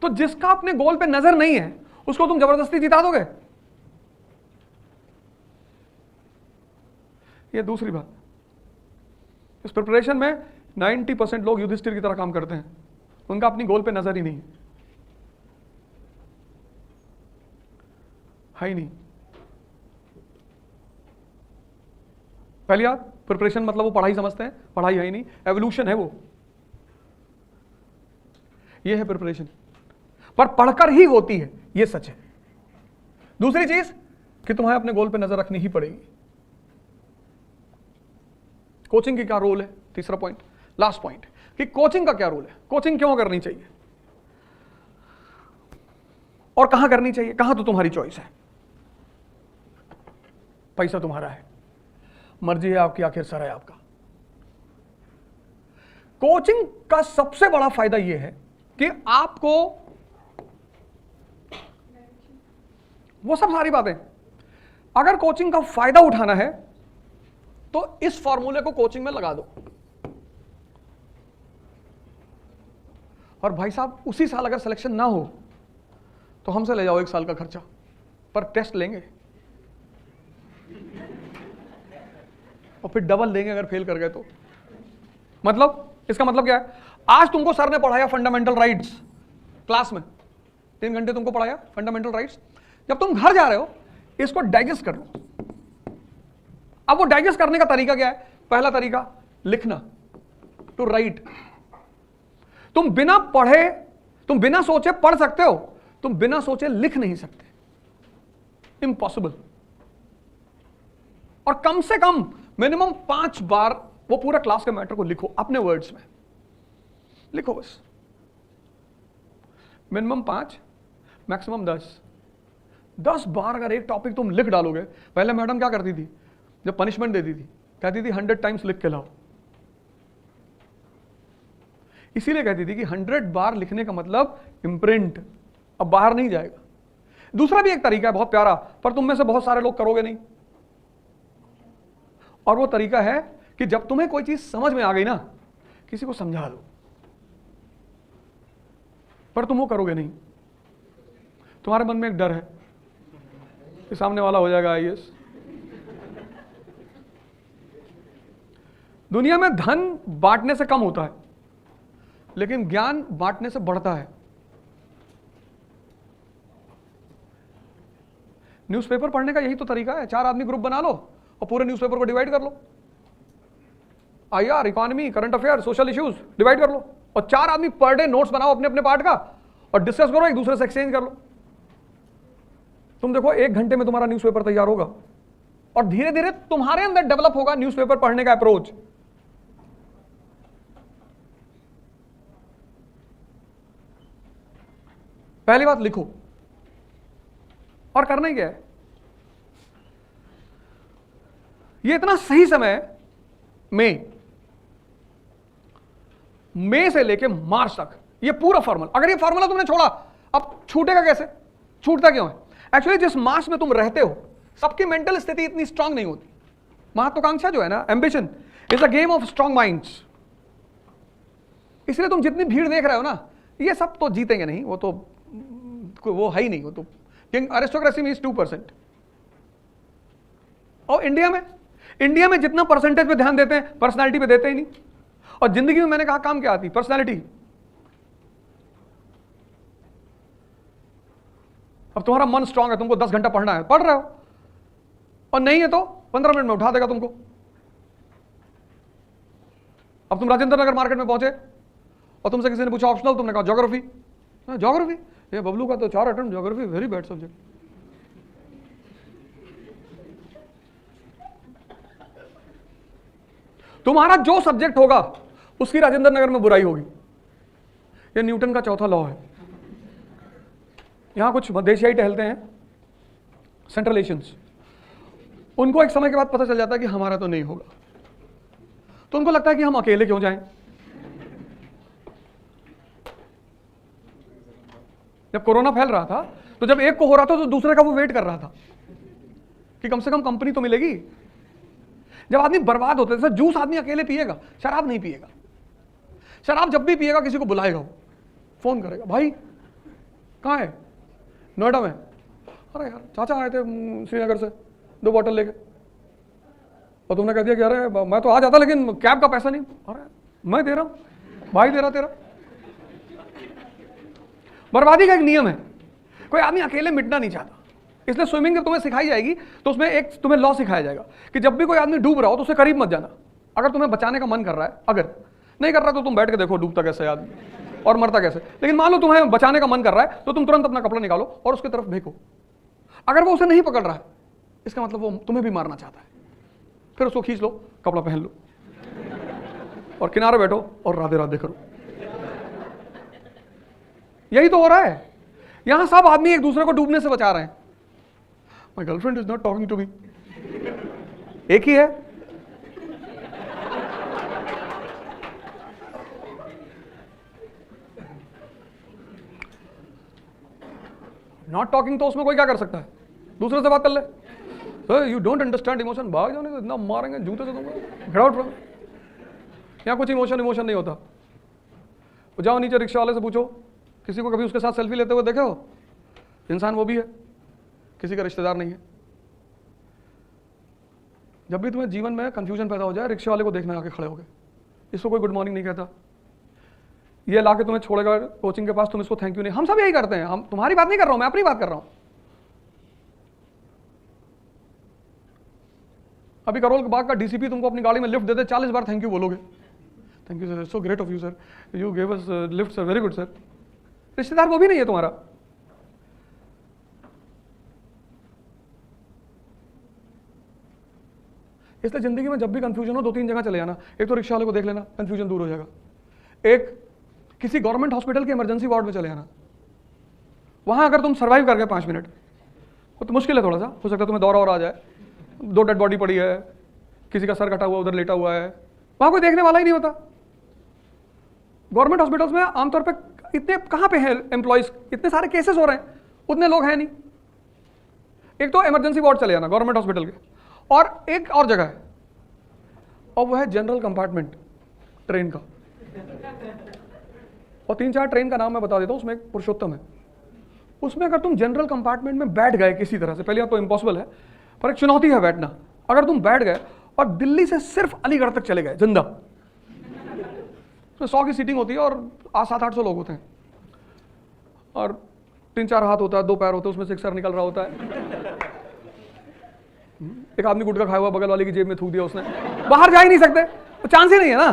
तो जिसका अपने गोल पे नजर नहीं है उसको तुम जबरदस्ती जिता दोगे? ये दूसरी बात। इस प्रिपरेशन में 90% लोग युधिष्ठिर की तरह काम करते हैं, उनका अपनी गोल पे नजर ही नहीं है ही नहीं। पहली बात, प्रिपरेशन मतलब वो पढ़ाई समझते हैं, पढ़ाई है ही नहीं, एवोल्यूशन है वो, ये है प्रिपरेशन। पर पढ़कर ही होती है, ये सच है। दूसरी चीज कि तुम्हें अपने गोल पे नजर रखनी ही पड़ेगी। कोचिंग की क्या रोल है? तीसरा पॉइंट, लास्ट पॉइंट, कि कोचिंग का क्या रोल है, कोचिंग क्यों करनी चाहिए और कहां करनी चाहिए। कहां तो तुम्हारी चॉइस है, पैसा तुम्हारा है, मर्जी है आपकी, आखिर सर है आपका। कोचिंग का सबसे बड़ा फायदा यह है कि आपको वो सब सारी बातें। अगर कोचिंग का फायदा उठाना है तो इस फॉर्मूले को कोचिंग में लगा दो, और भाई साहब उसी साल अगर सिलेक्शन ना हो तो हमसे ले जाओ 1 साल का खर्चा, पर टेस्ट लेंगे और फिर डबल देंगे अगर फेल कर गए तो। मतलब इसका मतलब क्या है? आज तुमको सर ने पढ़ाया फंडामेंटल राइट्स क्लास में, 3 घंटे तुमको पढ़ाया फंडामेंटल राइट्स। जब तुम घर जा रहे हो इसको डाइजेस्ट कर लो। अब वो डाइजेस्ट करने का तरीका क्या है? पहला तरीका लिखना, टू राइट। तुम बिना पढ़े, तुम बिना सोचे पढ़ सकते हो, तुम बिना सोचे लिख नहीं सकते, इम्पॉसिबल। और कम से कम मिनिमम 5 बार वो पूरा क्लास के मैटर को लिखो, अपने वर्ड्स में लिखो बस। मिनिमम 5, मैक्सिमम 10 बार अगर एक टॉपिक तुम लिख डालोगे। पहले मैडम क्या करती थी? जब पनिशमेंट देती थी कहती थी 100 टाइम्स लिख के लाओ। इसीलिए कहती थी कि 100 बार लिखने का मतलब इम्प्रिंट, अब बाहर नहीं जाएगा। दूसरा भी एक तरीका है बहुत प्यारा, पर तुम में से बहुत सारे लोग करोगे नहीं, और वो तरीका है कि जब तुम्हें कोई चीज समझ में आ गई ना, किसी को समझा दो, पर तुम वो करोगे नहीं। तुम्हारे मन में एक डर है कि सामने वाला हो जाएगा IAS। दुनिया में धन बांटने से कम होता है, लेकिन ज्ञान बांटने से बढ़ता है। न्यूज़पेपर पढ़ने का यही तो तरीका है। 4 आदमी ग्रुप बना लो और पूरे न्यूज़पेपर को डिवाइड कर लो। IR, economy, current affair, social issues divide कर लो, और 4 आदमी पर डे नोट्स बनाओ अपने अपने पार्ट का और डिस्कस करो, एक दूसरे से एक्सचेंज कर लो। तुम देखो 1 घंटे में तुम्हारा न्यूज़पेपर तैयार होगा, और धीरे धीरे तुम्हारे अंदर डेवलप होगा न्यूज़पेपर पढ़ने का अप्रोच। पहली बात लिखो, और करना ही क्या है? ये इतना सही समय मई से लेके मार्च तक, ये पूरा फॉर्मूला, अगर ये फॉर्मूला तुमने छोड़ा अब छूटेगा कैसे? छूटता क्यों है? एक्चुअली जिस मास में तुम रहते हो सबकी मेंटल स्थिति इतनी स्ट्रांग नहीं होती। महत्वाकांक्षा जो है ना, ambition is a game of strong minds. इसलिए तुम जितनी भीड़ देख रहे हो ना, ये सब तो जीतेंगे नहीं, वो है ही नहीं। वो तो किंग अरिस्टोक्रेसी में 2%। और इंडिया में जितना परसेंटेज पे ध्यान देते हैं, पर्सनालिटी पे देते ही नहीं। और जिंदगी में मैंने कहा काम क्या आती? पर्सनालिटी। अब तुम्हारा मन स्ट्रांग है, तुमको 10 घंटा पढ़ना है, पढ़ रहे हो, और नहीं है तो 15 मिनट में उठा देगा तुमको। अब तुम राजेंद्र नगर मार्केट में पहुंचे और तुमसे किसी ने पूछा ऑप्शनल, तुमने कहा ज्योग्राफी। ज्योग्राफी, ये बबलू का तो 4 attempt geography, very bad subject. तुम्हारा जो सब्जेक्ट होगा उसकी राजेंद्र नगर में बुराई होगी। ये न्यूटन का चौथा लॉ है। यहां कुछ मध्येशियाई टहलते हैं, सेंट्रल एशियंस, उनको एक समय के बाद पता चल जाता है कि हमारा तो नहीं होगा, तो उनको लगता है कि हम अकेले क्यों जाएं। जब कोरोना फैल रहा था तो जब एक को हो रहा था तो दूसरे का वो वेट कर रहा था कि कम से कम कंपनी तो मिलेगी। जब आदमी बर्बाद होते थे, जूस आदमी अकेले पिएगा, शराब नहीं पिएगा। शराब जब भी पिएगा किसी को बुलाएगा, वो फोन करेगा, भाई कहाँ है? नोएडा में। अरे यार चाचा आए थे श्रीनगर से 2 बॉटल लेके, और तुमने कह दिया कि अरे मैं तो आ जाता लेकिन कैब का पैसा नहीं। अरे मैं दे रहा हूं, भाई दे रहा तेरा। बर्बादी का एक नियम है, कोई आदमी अकेले मिटना नहीं चाहता। इसलिए स्विमिंग जब तुम्हें सिखाई जाएगी तो उसमें एक तुम्हें लॉ सिखाया जाएगा कि जब भी कोई आदमी डूब रहा हो तो उससे करीब मत जाना। अगर तुम्हें बचाने का मन कर रहा है, अगर नहीं कर रहा तो तुम बैठ के देखो डूबता कैसे आदमी और मरता कैसे। लेकिन मान लो तुम्हें बचाने का मन कर रहा है तो तुम तुरंत अपना कपड़ा निकालो और उसकी तरफ फेंको। अगर वो उसे नहीं पकड़ रहा है, इसका मतलब वो तुम्हें भी मारना चाहता है। फिर उसको खींच लो, कपड़ा पहन लो और किनारे बैठो और राधे राधे करो। यही तो हो रहा है। यहां सब आदमी एक दूसरे को डूबने से बचा रहे हैं। My girlfriend is not talking to me, एक ही है। नॉट टॉकिंग तो उसमें कोई क्या कर सकता है? दूसरे से बात कर ले, यू डोंट अंडरस्टैंड इमोशन, भाग जाने को, इतना मारेंगे जूते से दूंगा, गेट आउट फ्रॉम। यहाँ कुछ इमोशन नहीं होता। जाओ नीचे रिक्शा वाले से पूछो, किसी को कभी उसके साथ सेल्फी लेते हुए देखे हो? इंसान वो भी है, किसी का रिश्तेदार नहीं है। जब भी तुम्हें जीवन में कंफ्यूजन पैदा हो जाए, रिक्शे वाले को देखना आके खड़े हो गए, इसको कोई गुड मॉर्निंग नहीं कहता, ये लाके तुम्हें छोड़ेगा कोचिंग के पास, तुम इसको थैंक यू नहीं। हम सब यही करते हैं। हम तुम्हारी बात नहीं कर रहा हूं, मैं अपनी बात कर रहा हूं। अभी करोल बाग का डीसीपी तुमको अपनी गाड़ी में लिफ्ट देते, 40 बार थैंक यू बोलोगे, thank you sir, so great of you sir, you give us lift sir, very good sir. रिश्तेदार वो भी नहीं है तुम्हारा। इसलिए जिंदगी में जब भी कंफ्यूजन हो, 2-3 जगह चले जाना। एक तो रिक्शा वाले को देख लेना, कंफ्यूजन दूर हो जाएगा। एक किसी गवर्नमेंट हॉस्पिटल के इमरजेंसी वार्ड में चले जाना, वहां अगर तुम सर्वाइव कर गए 5 मिनट, वो तो मुश्किल है थोड़ा सा, हो सकता है तुम्हें दौरा और आ जाए, 2 डेड बॉडी पड़ी है, किसी का सर कटा हुआ उधर लेटा हुआ है, वहां कोई देखने वाला ही नहीं होता। गवर्नमेंट हॉस्पिटल्स में आमतौर पर इतने कहां पे हैं एम्प्लॉइज, इतने सारे केसेस हो रहे हैं, उतने लोग हैं नहीं। एक तो इमरजेंसी वार्ड चले जाना गवर्नमेंट हॉस्पिटल के, और एक और जगह है, और वो है जनरल कंपार्टमेंट ट्रेन का। और 3-4 ट्रेन का नाम मैं बता देता हूं, उसमें एक पुरुषोत्तम है। उसमें अगर तुम जनरल कंपार्टमेंट में बैठ गए किसी तरह से, पहले बात तो इम्पॉसिबल है, पर एक चुनौती है बैठना। अगर तुम बैठ गए और दिल्ली से सिर्फ अलीगढ़ तक चले गए जिंदा, तो 100 की सीटिंग होती है और 700-800 लोग होते हैं, और 3-4 हाथ होता है, 2 पैर होते हैं, उसमें से एक सर निकल रहा होता है। एक आदमी गुटखा खाया हुआ बगल वाले की जेब में थूक दिया उसने, बाहर जा ही नहीं सकते, तो चांस ही नहीं है ना,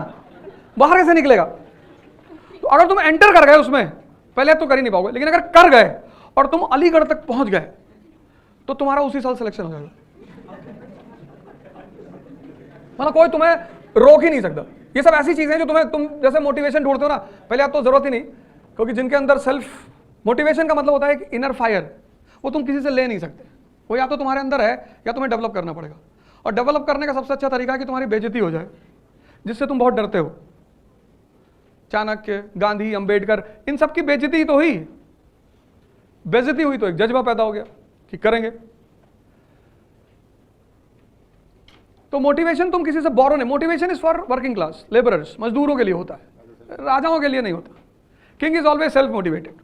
बाहर कैसे निकलेगा। तो अगर तुम एंटर कर गए उसमें, पहले तो कर ही नहीं पाओगे, लेकिन अगर कर गए और तुम अलीगढ़ तक पहुंच गए, तो तुम्हारा उसी साल सिलेक्शन हो जाएगा। मतलब कोई तुम्हें रोक ही नहीं सकता। ये सब ऐसी चीजें जो तुम जैसे मोटिवेशन ढूंढते हो ना, पहले आप तो जरूरत ही नहीं, क्योंकि जिनके अंदर सेल्फ मोटिवेशन का मतलब होता है कि इनर फायर, वो तुम किसी से ले नहीं सकते। वो या तो तुम्हारे अंदर है या तुम्हें डेवलप करना पड़ेगा। और डेवलप करने का सबसे अच्छा तरीका है कि तुम्हारी बेइज्जती हो जाए, जिससे तुम बहुत डरते हो। चाणक्य, गांधी, अंबेडकर, इन सब की बेइज्जती ही तो हुई। बेइज्जती हुई तो एक जज्बा पैदा हो गया कि करेंगे। तो मोटिवेशन तुम किसी से बोरो नहीं। Motivation is for working class, labourers, मजदूरों के लिए होता है, राजाओं के लिए नहीं होता। King is always self motivated.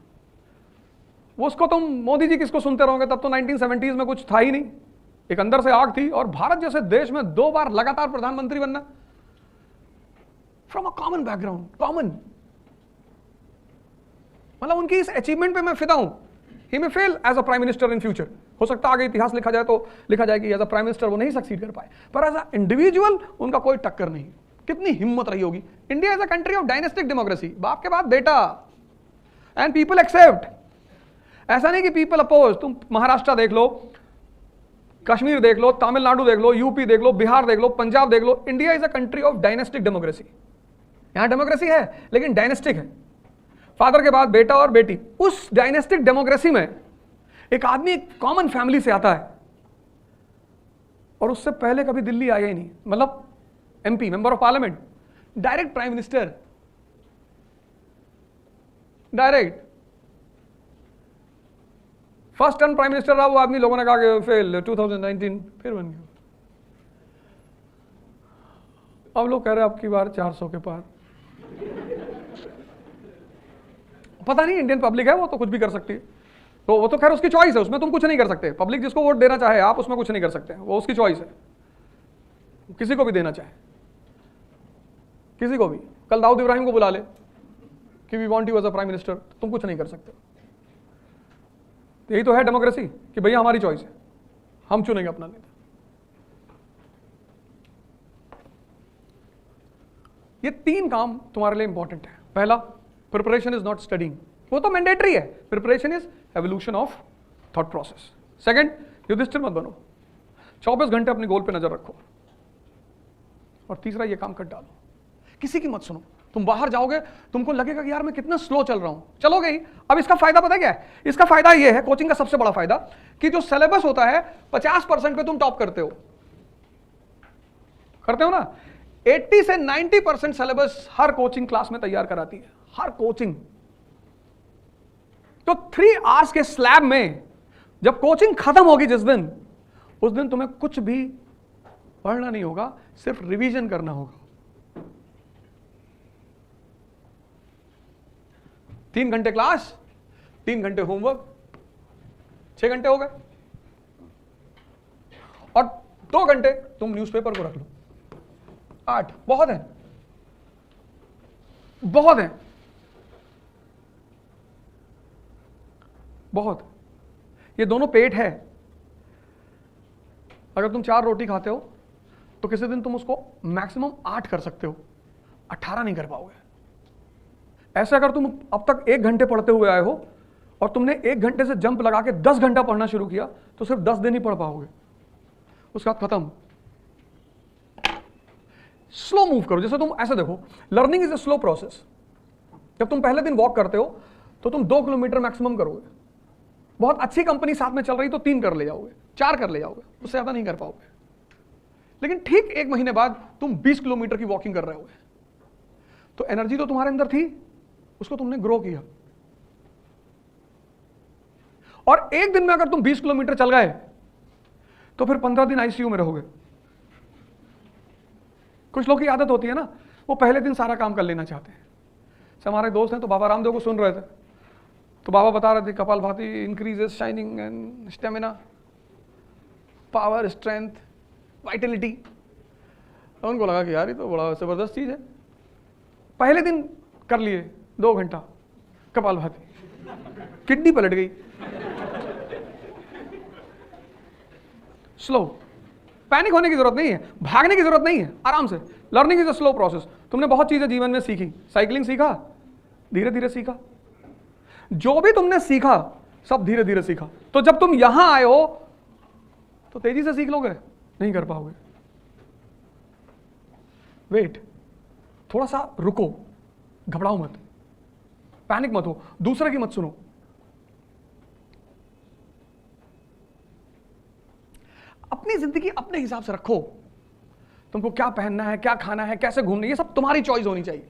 उसको तुम मोदी जी किसको सुनते रहोगे, तब तो 1970s में कुछ था ही नहीं, एक अंदर से आग थी। और भारत जैसे देश में 2 बार लगातार प्रधानमंत्री बनना, from a common background, common, मतलब उनकी इस अचीवमेंट पे मैं फिदा हूं। He may fail as a prime minister in future, हो सकता है आगे इतिहास लिखा जाए तो लिखा जाए कि एज अ प्राइम मिनिस्टर वो नहीं सक्सीड कर पाए, पर एज अ इंडिविजुअल उनका कोई टक्कर नहीं। कितनी हिम्मत रही होगी। India is a country of dynastic democracy, बाप के बाद बेटा, एंड पीपल एक्सेप्ट। ऐसा नहीं कि पीपल अपोज। तुम महाराष्ट्र देख लो, कश्मीर देख लो, तमिलनाडु देख लो, यूपी देख लो, बिहार देख लो, पंजाब देख लो, India is a country of dynastic democracy. यहां डेमोक्रेसी है लेकिन डायनेस्टिक है, फादर के बाद बेटा और बेटी। उस डायनेस्टिक डेमोक्रेसी में एक आदमी एक कॉमन फैमिली से आता है, और उससे पहले कभी दिल्ली आया ही नहीं, मतलब MP, member of parliament, direct prime minister, direct first term prime minister रहा वो आदमी। लोगों ने कहा कि फेल, 2019 फिर बन गया। अब लोग कह रहे हैं अब की बार 400 के पार। पता नहीं, इंडियन पब्लिक है, वो तो कुछ भी कर सकती है। तो वो तो खैर उसकी चॉइस है, उसमें तुम कुछ नहीं कर सकते। पब्लिक जिसको वोट देना चाहे, आप उसमें कुछ नहीं कर सकते, वो उसकी चॉइस है। किसी को भी देना चाहे, किसी को भी। कल दाऊद इब्राहिम को बुला ले कि we want you as a prime minister, तुम कुछ नहीं कर सकते। यही तो है डेमोक्रेसी कि भैया हमारी चॉइस है, हम चुनेंगे अपना नेता। ये 3 काम तुम्हारे लिए इंपॉर्टेंट है। पहला, प्रिपरेशन इज नॉट स्टडिंग, वो तो मैंडेटरी है। Preparation is evolution of thought process. Second, Yudhishthir मत बनो, 24 घंटे अपने गोल पे नजर रखो। और तीसरा, ये काम कर डालो, किसी की मत सुनो। तुम बाहर जाओगे, तुमको लगेगा कि यार मैं कितना स्लो चल रहा हूं, चलोगे ही। अब इसका फायदा पता क्या है? इसका फायदा ये है, कोचिंग का सबसे बड़ा फायदा, कि जो सिलेबस होता है 50% पे तुम टॉप करते हो ना। 80 से 90% सिलेबस हर कोचिंग क्लास में तैयार कराती है, हर कोचिंग। तो 3 आवर्स के स्लैब में जब कोचिंग खत्म होगी जिस दिन, उस दिन तुम्हें कुछ भी पढ़ना नहीं होगा, सिर्फ रिवीजन करना होगा। 3 घंटे क्लास, 3 घंटे होमवर्क, 6 घंटे हो गए, और 2 घंटे तुम न्यूज़पेपर को रख लो। 8 बहुत है, बहुत है, बहुत। ये दोनों पेट है। अगर तुम 4 रोटी खाते हो तो किसी दिन तुम उसको मैक्सिमम 8 कर सकते हो, 18 नहीं कर पाओगे। ऐसे अगर तुम अब तक 1 घंटे पढ़ते हुए आए हो और तुमने 1 घंटे से जंप लगा के 10 घंटा पढ़ना शुरू किया तो सिर्फ 10 दिन ही पढ़ पाओगे, उसका खत्म। स्लो मूव करो। जैसे तुम ऐसे देखो, learning is a slow process. जब तुम पहले दिन वॉक करते हो तो तुम 2 किलोमीटर मैक्सिमम करोगे। बहुत अच्छी कंपनी साथ में चल रही तो 3 कर ले जाओगे, 4 कर ले जाओगे, उससे ज्यादा नहीं कर पाओगे। लेकिन ठीक 1 महीने बाद तुम 20 किलोमीटर की वॉकिंग कर रहे होगे, तो एनर्जी तो तुम्हारे अंदर थी, उसको तुमने ग्रो किया। और 1 दिन में अगर तुम 20 किलोमीटर चल गए तो फिर 15 दिन आईसीयू में रहोगे। कुछ लोग की आदत होती है ना, वो पहले दिन सारा काम कर लेना चाहते हैं। हमारे दोस्त हैं तो बाबा रामदेव को सुन रहे थे, तो बाबा बता रहे थे kapalbhati increases shining and stamina, power, strength, Vitality. उनको लगा कि यार ये तो बड़ा जबरदस्त चीज है। पहले दिन कर लिए 2 घंटा कपालभाति, किडनी पलट गई। स्लो, पैनिक होने की जरूरत नहीं है, भागने की जरूरत नहीं है, आराम से। Learning is a slow process. तुमने बहुत चीजें जीवन में सीखी, साइकिलिंग सीखा, धीरे धीरे सीखा। जो भी तुमने सीखा सब धीरे धीरे सीखा। तो जब तुम यहां आए हो तो तेजी से सीख लोगे, नहीं कर पाओगे। वेट, थोड़ा सा रुको, घबराओ मत, पैनिक मत हो, दूसरे की मत सुनो। अपनी जिंदगी अपने हिसाब से रखो। तुमको क्या पहनना है, क्या खाना है, कैसे घूमना है, ये सब तुम्हारी चॉइस होनी चाहिए।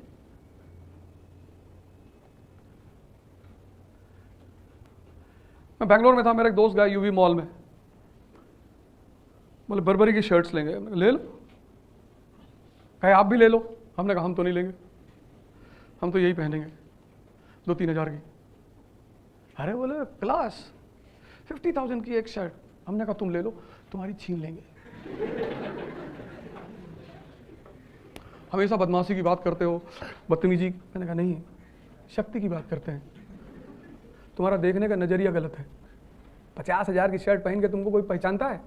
मैं बैंगलोर में था, मेरा एक दोस्त गया यूवी मॉल में, बोले बर्बरी की शर्ट्स लेंगे। ले लो, कहे आप भी ले लो। हमने कहा हम तो नहीं लेंगे, हम तो यही पहनेंगे 2-3 हज़ार की। अरे बोले क्लास, 50,000 की एक शर्ट। हमने कहा तुम ले लो, तुम्हारी छीन लेंगे। हमेशा बदमाशी की बात करते हो, बदतमीजी। मैंने कहा नहीं, शक्ति की बात करते हैं। तुम्हारा देखने का नजरिया गलत है। 50,000 की शर्ट पहन के तुमको कोई पहचानता है?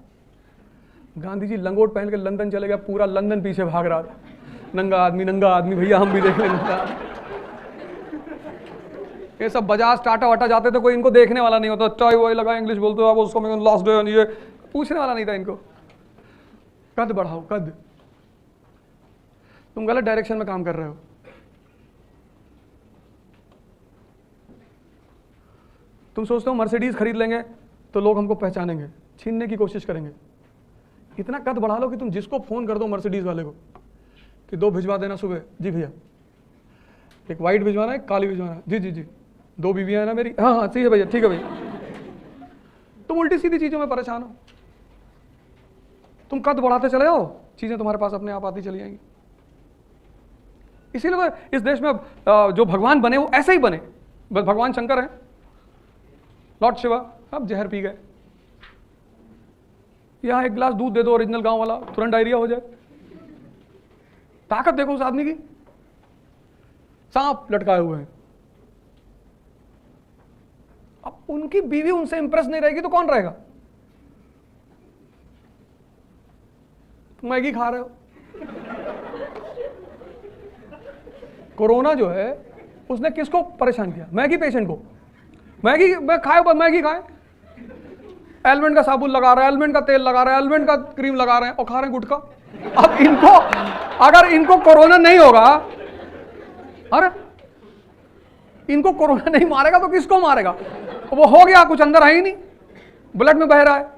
गांधी जी लंगोट पहन के लंदन चले गया, पूरा लंदन पीछे भाग रहा था। नंगा आदमी, भैया हम भी देख लेंगे। ये सब बजाज, टाटा वाटा जाते थे, कोई इनको देखने वाला नहीं होता। चाय वाय लगा, इंग्लिश बोलते हो आप, उसको मैं लास्ट डे, ये पूछने वाला नहीं था इनको। कद बढ़ाओ, कद। तुम गलत डायरेक्शन में काम कर रहे हो। तुम सोचते हो मर्सिडीज खरीद लेंगे तो लोग हमको पहचानेंगे, छीनने की कोशिश करेंगे। इतना कद बढ़ा लो कि तुम जिसको फोन कर दो मर्सिडीज वाले को कि 2 भिजवा देना सुबह। जी भैया, एक वाइट भिजवाना है, एक काली भिजवाना है। जी जी जी, 2 बीवियां है ना मेरी। हाँ हाँ ठीक है भैया, ठीक है भैया। तुम उल्टी सीधी चीजों में परेशान हो। तुम कद बढ़ाते चले जाओ, चीजें तुम्हारे पास अपने आप आती चली जाएंगी। इसीलिए इस देश में जो भगवान बने वो ऐसे ही बने। बस भगवान शंकर है, लॉर्ड शिवा, अब जहर पी गए। यहां 1 गिलास दूध दे दो ओरिजिनल गांव वाला, तुरंत डायरिया हो जाए। ताकत देखो उस आदमी की, सांप लटकाए हुए हैं। अब उनकी बीवी उनसे इंप्रेस नहीं रहेगी तो कौन रहेगा? मैगी खा रहे हो। कोरोना जो है उसने किसको परेशान किया? मैगी पेशेंट को। मैगी खाए, मैगी खाए, एलमेंट का साबुन लगा रहे हैं, एलमेंट का तेल लगा रहे हैं, एलमेंट का क्रीम लगा रहे हैं और खा रहे हैं गुटखा। अब इनको, अगर इनको कोरोना नहीं होगा, अरे इनको कोरोना नहीं मारेगा तो किसको मारेगा? वो हो गया, कुछ अंदर है ही नहीं, ब्लड में बह रहा है,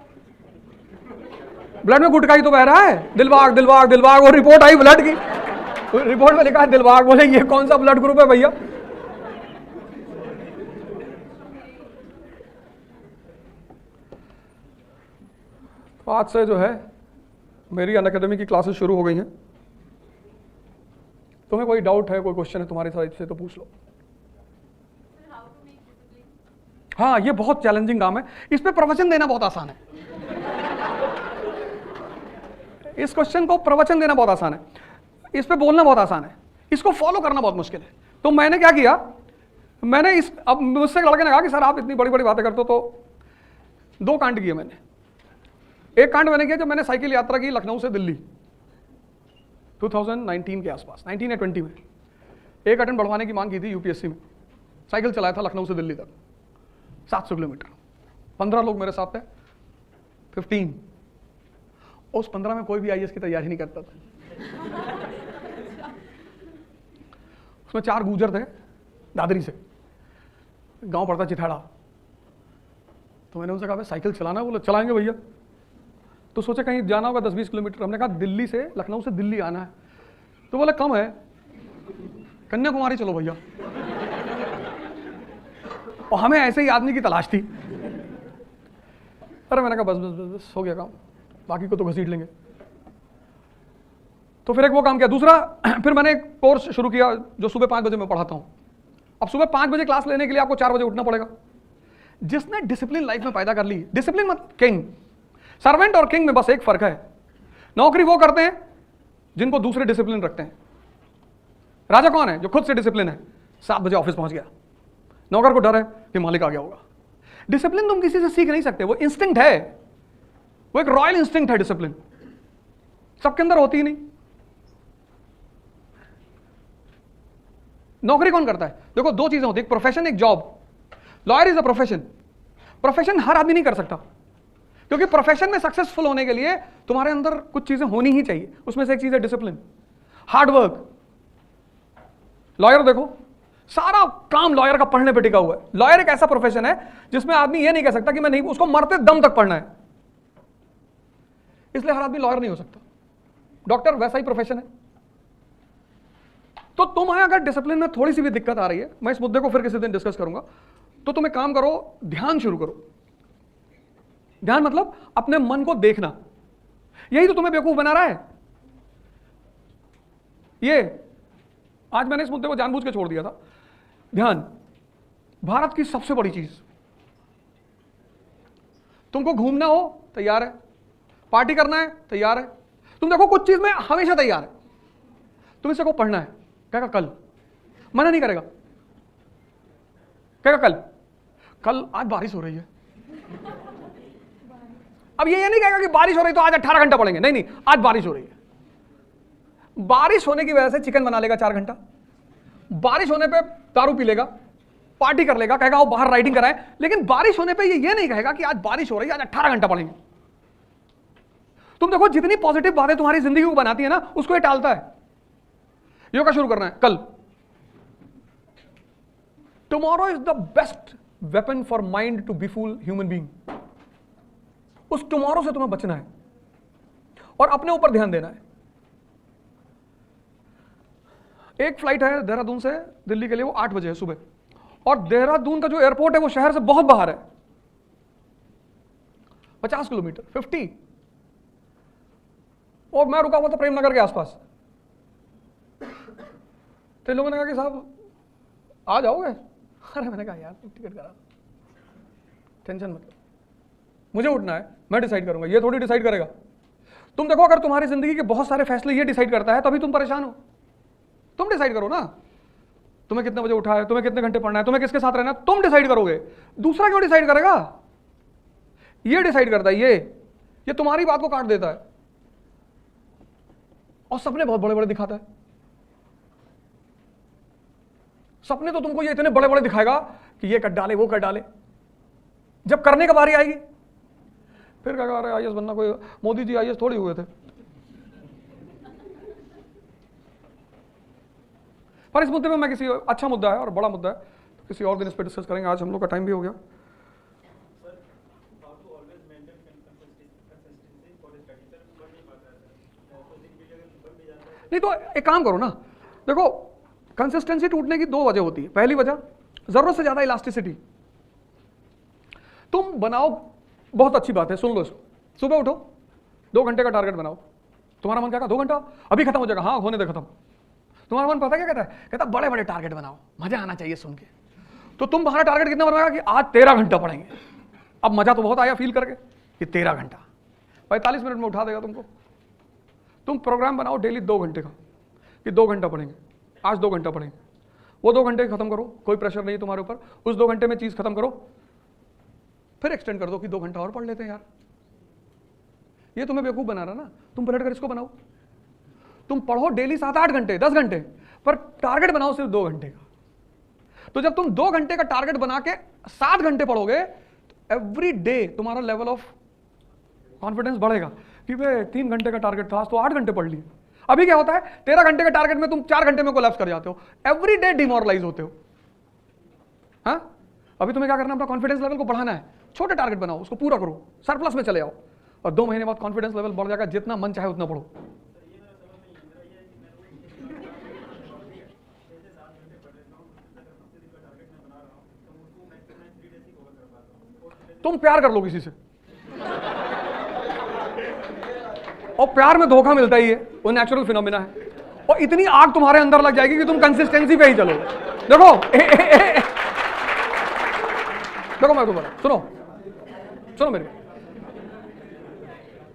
ब्लड में गुटखा ही तो बह रहा है। दिलबाग दिलबाग दिलबाग, वो रिपोर्ट आई ब्लड की, रिपोर्ट में लिखा है दिलबाग। बोले ये कौन सा ब्लड ग्रुप है भैया? आज से जो है मेरी अनअकैडमी की क्लासेस शुरू हो गई हैं। तुम्हें कोई डाउट है, कोई क्वेश्चन है तुम्हारी साइड से तो पूछ लो। हाँ, ये बहुत चैलेंजिंग काम है, इस पे प्रवचन देना बहुत आसान है। इस क्वेश्चन को प्रवचन देना बहुत आसान है, इस पे बोलना बहुत आसान है, इसको फॉलो करना बहुत मुश्किल है। तो मैंने क्या किया, मैंने अब मुझसे एक लड़के ने कहा कि सर आप इतनी बड़ी बड़ी बातें करते हो, तो 2 कांड किए मैंने। एक कांड मैंने किया जब मैंने साइकिल यात्रा की लखनऊ से दिल्ली 2019 के आसपास, 19 या 20 में। एक अटेम्प्ट बढ़वाने की मांग की थी यूपीएससी में। साइकिल चलाया था लखनऊ से दिल्ली तक 700 किलोमीटर। 15 लोग मेरे साथ थे, 15। उस 15 में कोई भी आईएएस की तैयारी नहीं करता था। उसमें 4 गुजर थे दादरी से, गांव पड़ता चिथाड़ा। तो मैंने उनसे कहा भाई साइकिल चलाना, बोले चलाएंगे भैया। तो सोचे कहीं जाना होगा 10-20 किलोमीटर। हमने कहा दिल्ली से, लखनऊ से दिल्ली आना है। तो बोले कम है, कन्याकुमारी चलो भैया। और हमें ऐसे ही आदमी की तलाश थी। अरे मैंने कहा बस बस बस बस हो गया काम, बाकी को तो घसीट लेंगे। तो फिर एक वो काम किया। दूसरा, फिर मैंने एक कोर्स शुरू किया जो सुबह 5 बजे मैं पढ़ाता हूं। अब सुबह 5 बजे क्लास लेने के लिए आपको 4 बजे उठना पड़ेगा। जिसने डिसिप्लिन लाइफ में पैदा कर ली, डिसिप्लिन मत किंग, सर्वेंट और किंग में बस एक फर्क है, नौकरी वो करते हैं जिनको दूसरे डिसिप्लिन रखते हैं। राजा कौन है? जो खुद से डिसिप्लिन है, 7 बजे ऑफिस पहुंच गया। नौकर को डर है कि मालिक आ गया होगा। डिसिप्लिन तुम किसी से सीख नहीं सकते, वो इंस्टिंक्ट है, वो एक रॉयल इंस्टिंक्ट है। डिसिप्लिन सबके अंदर होती ही नहीं। नौकरी कौन करता है? देखो 2 चीजें होती है, एक प्रोफेशन, एक job. Lawyer is a profession. Profession हर आदमी नहीं कर सकता, क्योंकि प्रोफेशन में सक्सेसफुल होने के लिए तुम्हारे अंदर कुछ चीजें होनी ही चाहिए। उसमें से एक चीज है डिसिप्लिन, हार्डवर्क। लॉयर देखो, सारा काम लॉयर का पढ़ने पे टिका हुआ है। लॉयर एक ऐसा प्रोफेशन है जिसमें आदमी ये नहीं कह सकता कि मैं नहीं, उसको मरते दम तक पढ़ना है। इसलिए हर आदमी लॉयर नहीं हो सकता। डॉक्टर वैसा ही प्रोफेशन है। तो तुम्हें अगर डिसिप्लिन में थोड़ी सी भी दिक्कत आ रही है, मैं इस मुद्दे को फिर किसी दिन डिस्कस करूंगा, तो तुम एक काम करो, ध्यान शुरू करो। ध्यान मतलब अपने मन को देखना। यही तो तुम्हें बेवकूफ बना रहा है। ये आज मैंने इस मुद्दे को जानबूझ के छोड़ दिया था। ध्यान भारत की सबसे बड़ी चीज। तुमको घूमना हो तैयार है, पार्टी करना है तैयार है। तुम देखो कुछ चीज में हमेशा तैयार है। तुम इसे को पढ़ना है, कहेगा कल, मना नहीं करेगा, कहेगा कल, कल आज बारिश हो रही है। अब ये नहीं कहेगा कि बारिश हो रही तो आज 18 घंटा पढ़ेंगे, नहीं नहीं, आज बारिश हो रही है। बारिश होने की वजह से चिकन बना लेगा 4 घंटा, बारिश होने पे दारू पी लेगा, पार्टी कर लेगा, कहेगा वो बाहर राइडिंग कराए, लेकिन बारिश होने पे ये नहीं कहेगा कि आज बारिश हो रही है, आज 18 घंटा पढ़ेंगे। तुम देखो जितनी पॉजिटिव बातें तुम्हारी जिंदगी को बनाती है ना, उसको ये टालता है। योगा शुरू करना है कल। Tomorrow is the best weapon for mind to befool human being. उस टुमारो से तुम्हें बचना है और अपने ऊपर ध्यान देना है। एक फ्लाइट है देहरादून से दिल्ली के लिए, वो 8 बजे है सुबह, और देहरादून का जो एयरपोर्ट है वो शहर से बहुत बाहर है, 50 किलोमीटर, 50। और मैं रुका हुआ था प्रेमनगर के आसपास। तो लोगों ने कहा कि साहब आ जाओगे? अरे मैंने कहा यार टिकट करा, टेंशन मत लो, मुझे उठना है, मैं डिसाइड करूंगा, ये थोड़ी डिसाइड करेगा। तुम देखो अगर तुम्हारी जिंदगी के बहुत सारे फैसले ये डिसाइड करता है तभी तुम परेशान हो। तुम डिसाइड करो ना, तुम्हें कितने बजे उठा है, तुम्हें कितने घंटे पढ़ना है, तुम्हें किसके साथ रहना है, तुम डिसाइड करोगे। दूसरा क्यों डिसाइड करेगा? ये डिसाइड करता है, ये तुम्हारी बात को काट देता है और सपने बहुत बड़े बड़े दिखाता है। सपने तो तुमको ये इतने बड़े बड़े दिखाएगा कि ये कर डाले, वो कर डाले। जब करने का बारी आएगी फिर क्या, अरे आईएएस बनना कोई, मोदी जी आईएएस थोड़ी हुए थे। पर इस मुद्दे में मैं किसी, अच्छा मुद्दा है और बड़ा मुद्दा है, तो किसी और दिन इस पर डिस्कस करेंगे। आज हम लोग का टाइम भी हो गया। नहीं तो एक काम करो ना, देखो कंसिस्टेंसी टूटने की 2 वजह होती है। पहली वजह जरूरत से ज्यादा इलास्टिसिटी। तुम बनाओ, बहुत अच्छी बात है, सुन लो इसको। सुबह उठो, 2 घंटे का टारगेट बनाओ। तुम्हारा मन क्या कहा 2 घंटा अभी खत्म हो जाएगा, हाँ होने दे खत्म। तुम्हारा मन पता क्या कहता है, कहता बड़े बड़े टारगेट बनाओ, मजा आना चाहिए सुन के। तो तुम तुम्हारा टारगेट कितना बनाएगा कि आज 13 घंटा पढ़ेंगे। अब मजा तो बहुत आया फील करके कि 13 घंटा 45 मिनट में उठा देगा तुमको। तुम प्रोग्राम बनाओ डेली 2 घंटे का कि 2 घंटा पढ़ेंगे, आज 2 घंटा पढ़ेंगे। वो 2 घंटे खत्म करो, कोई प्रेशर नहीं तुम्हारे ऊपर, उस 2 घंटे में चीज खत्म करो, फिर एक्सटेंड कर दो कि 2 घंटा और पढ़ लेते हैं यार। ये तुम्हें बेवकूफ बना रहा ना, तुम पलट कर इसको बनाओ। तुम पढ़ो डेली 7-8 घंटे 10 घंटे, पर टारगेट बनाओ सिर्फ 2 घंटे का। तो जब तुम 2 घंटे का टारगेट बना के 7 घंटे पढ़ोगे तो एवरी डे तुम्हारा लेवल ऑफ कॉन्फिडेंस बढ़ेगा कि वे 3 घंटे का टारगेट था, आज तो 8 घंटे पढ़ लिए। अभी क्या होता है, 13 घंटे का टारगेट में तुम 4 घंटे में कोलैप्स कर जाते हो, एवरी डे डिमोरलाइज होते हो। हाँ, अभी तुम्हें क्या करना है, अपना कॉन्फिडेंस लेवल को बढ़ाना है। छोटे टारगेट बनाओ, उसको पूरा करो, सरप्लस में चले आओ, और 2 महीने बाद कॉन्फिडेंस लेवल बढ़ जाएगा, जितना मन चाहे उतना पढ़ो। तुम प्यार कर लो किसी से, और प्यार में धोखा मिलता ही है, वो नेचुरल फिनोमिना है। और इतनी आग तुम्हारे अंदर लग जाएगी कि तुम कंसिस्टेंसी पे ही चलो। देखो देखो मैं तुम्हारा सुनो मेरे,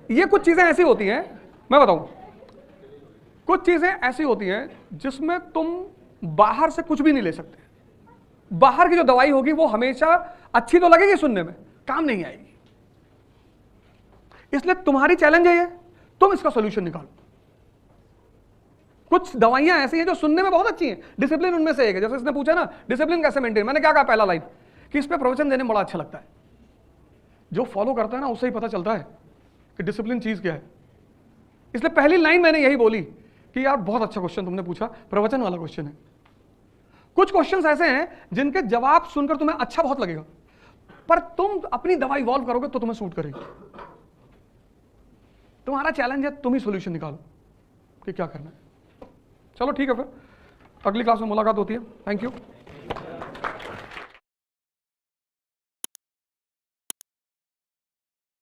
ये कुछ चीजें ऐसी होती हैं, मैं बताऊं, कुछ चीजें ऐसी होती हैं जिसमें तुम बाहर से कुछ भी नहीं ले सकते। बाहर की जो दवाई होगी वो हमेशा अच्छी तो लगेगी, सुनने में काम नहीं आएगी। इसलिए तुम्हारी चैलेंज है ये, तुम इसका सॉल्यूशन निकालो। कुछ दवाइयां ऐसी हैं जो सुनने में बहुत अच्छी हैं, डिसिप्लिन उनमें से एक है। जैसे इसने पूछा ना डिसिप्लिन कैसे मेंटेन, मैंने क्या कहा पहला लाइन कि इस पे प्रवचन देने में बड़ा अच्छा लगता है। जो फॉलो करता है ना उससे ही पता चलता है कि डिसिप्लिन चीज क्या है। इसलिए पहली लाइन मैंने यही बोली कि यार बहुत अच्छा क्वेश्चन तुमने पूछा, प्रवचन वाला क्वेश्चन है। कुछ क्वेश्चंस ऐसे हैं जिनके जवाब सुनकर तुम्हें अच्छा बहुत लगेगा, पर तुम अपनी दवा इवॉल्व करोगे तो तुम्हें सूट करेगी। तुम्हारा चैलेंज है, तुम ही सॉल्यूशन निकालो कि क्या करना है। चलो ठीक है, फिर अगली क्लास में मुलाकात होती है। Thank you.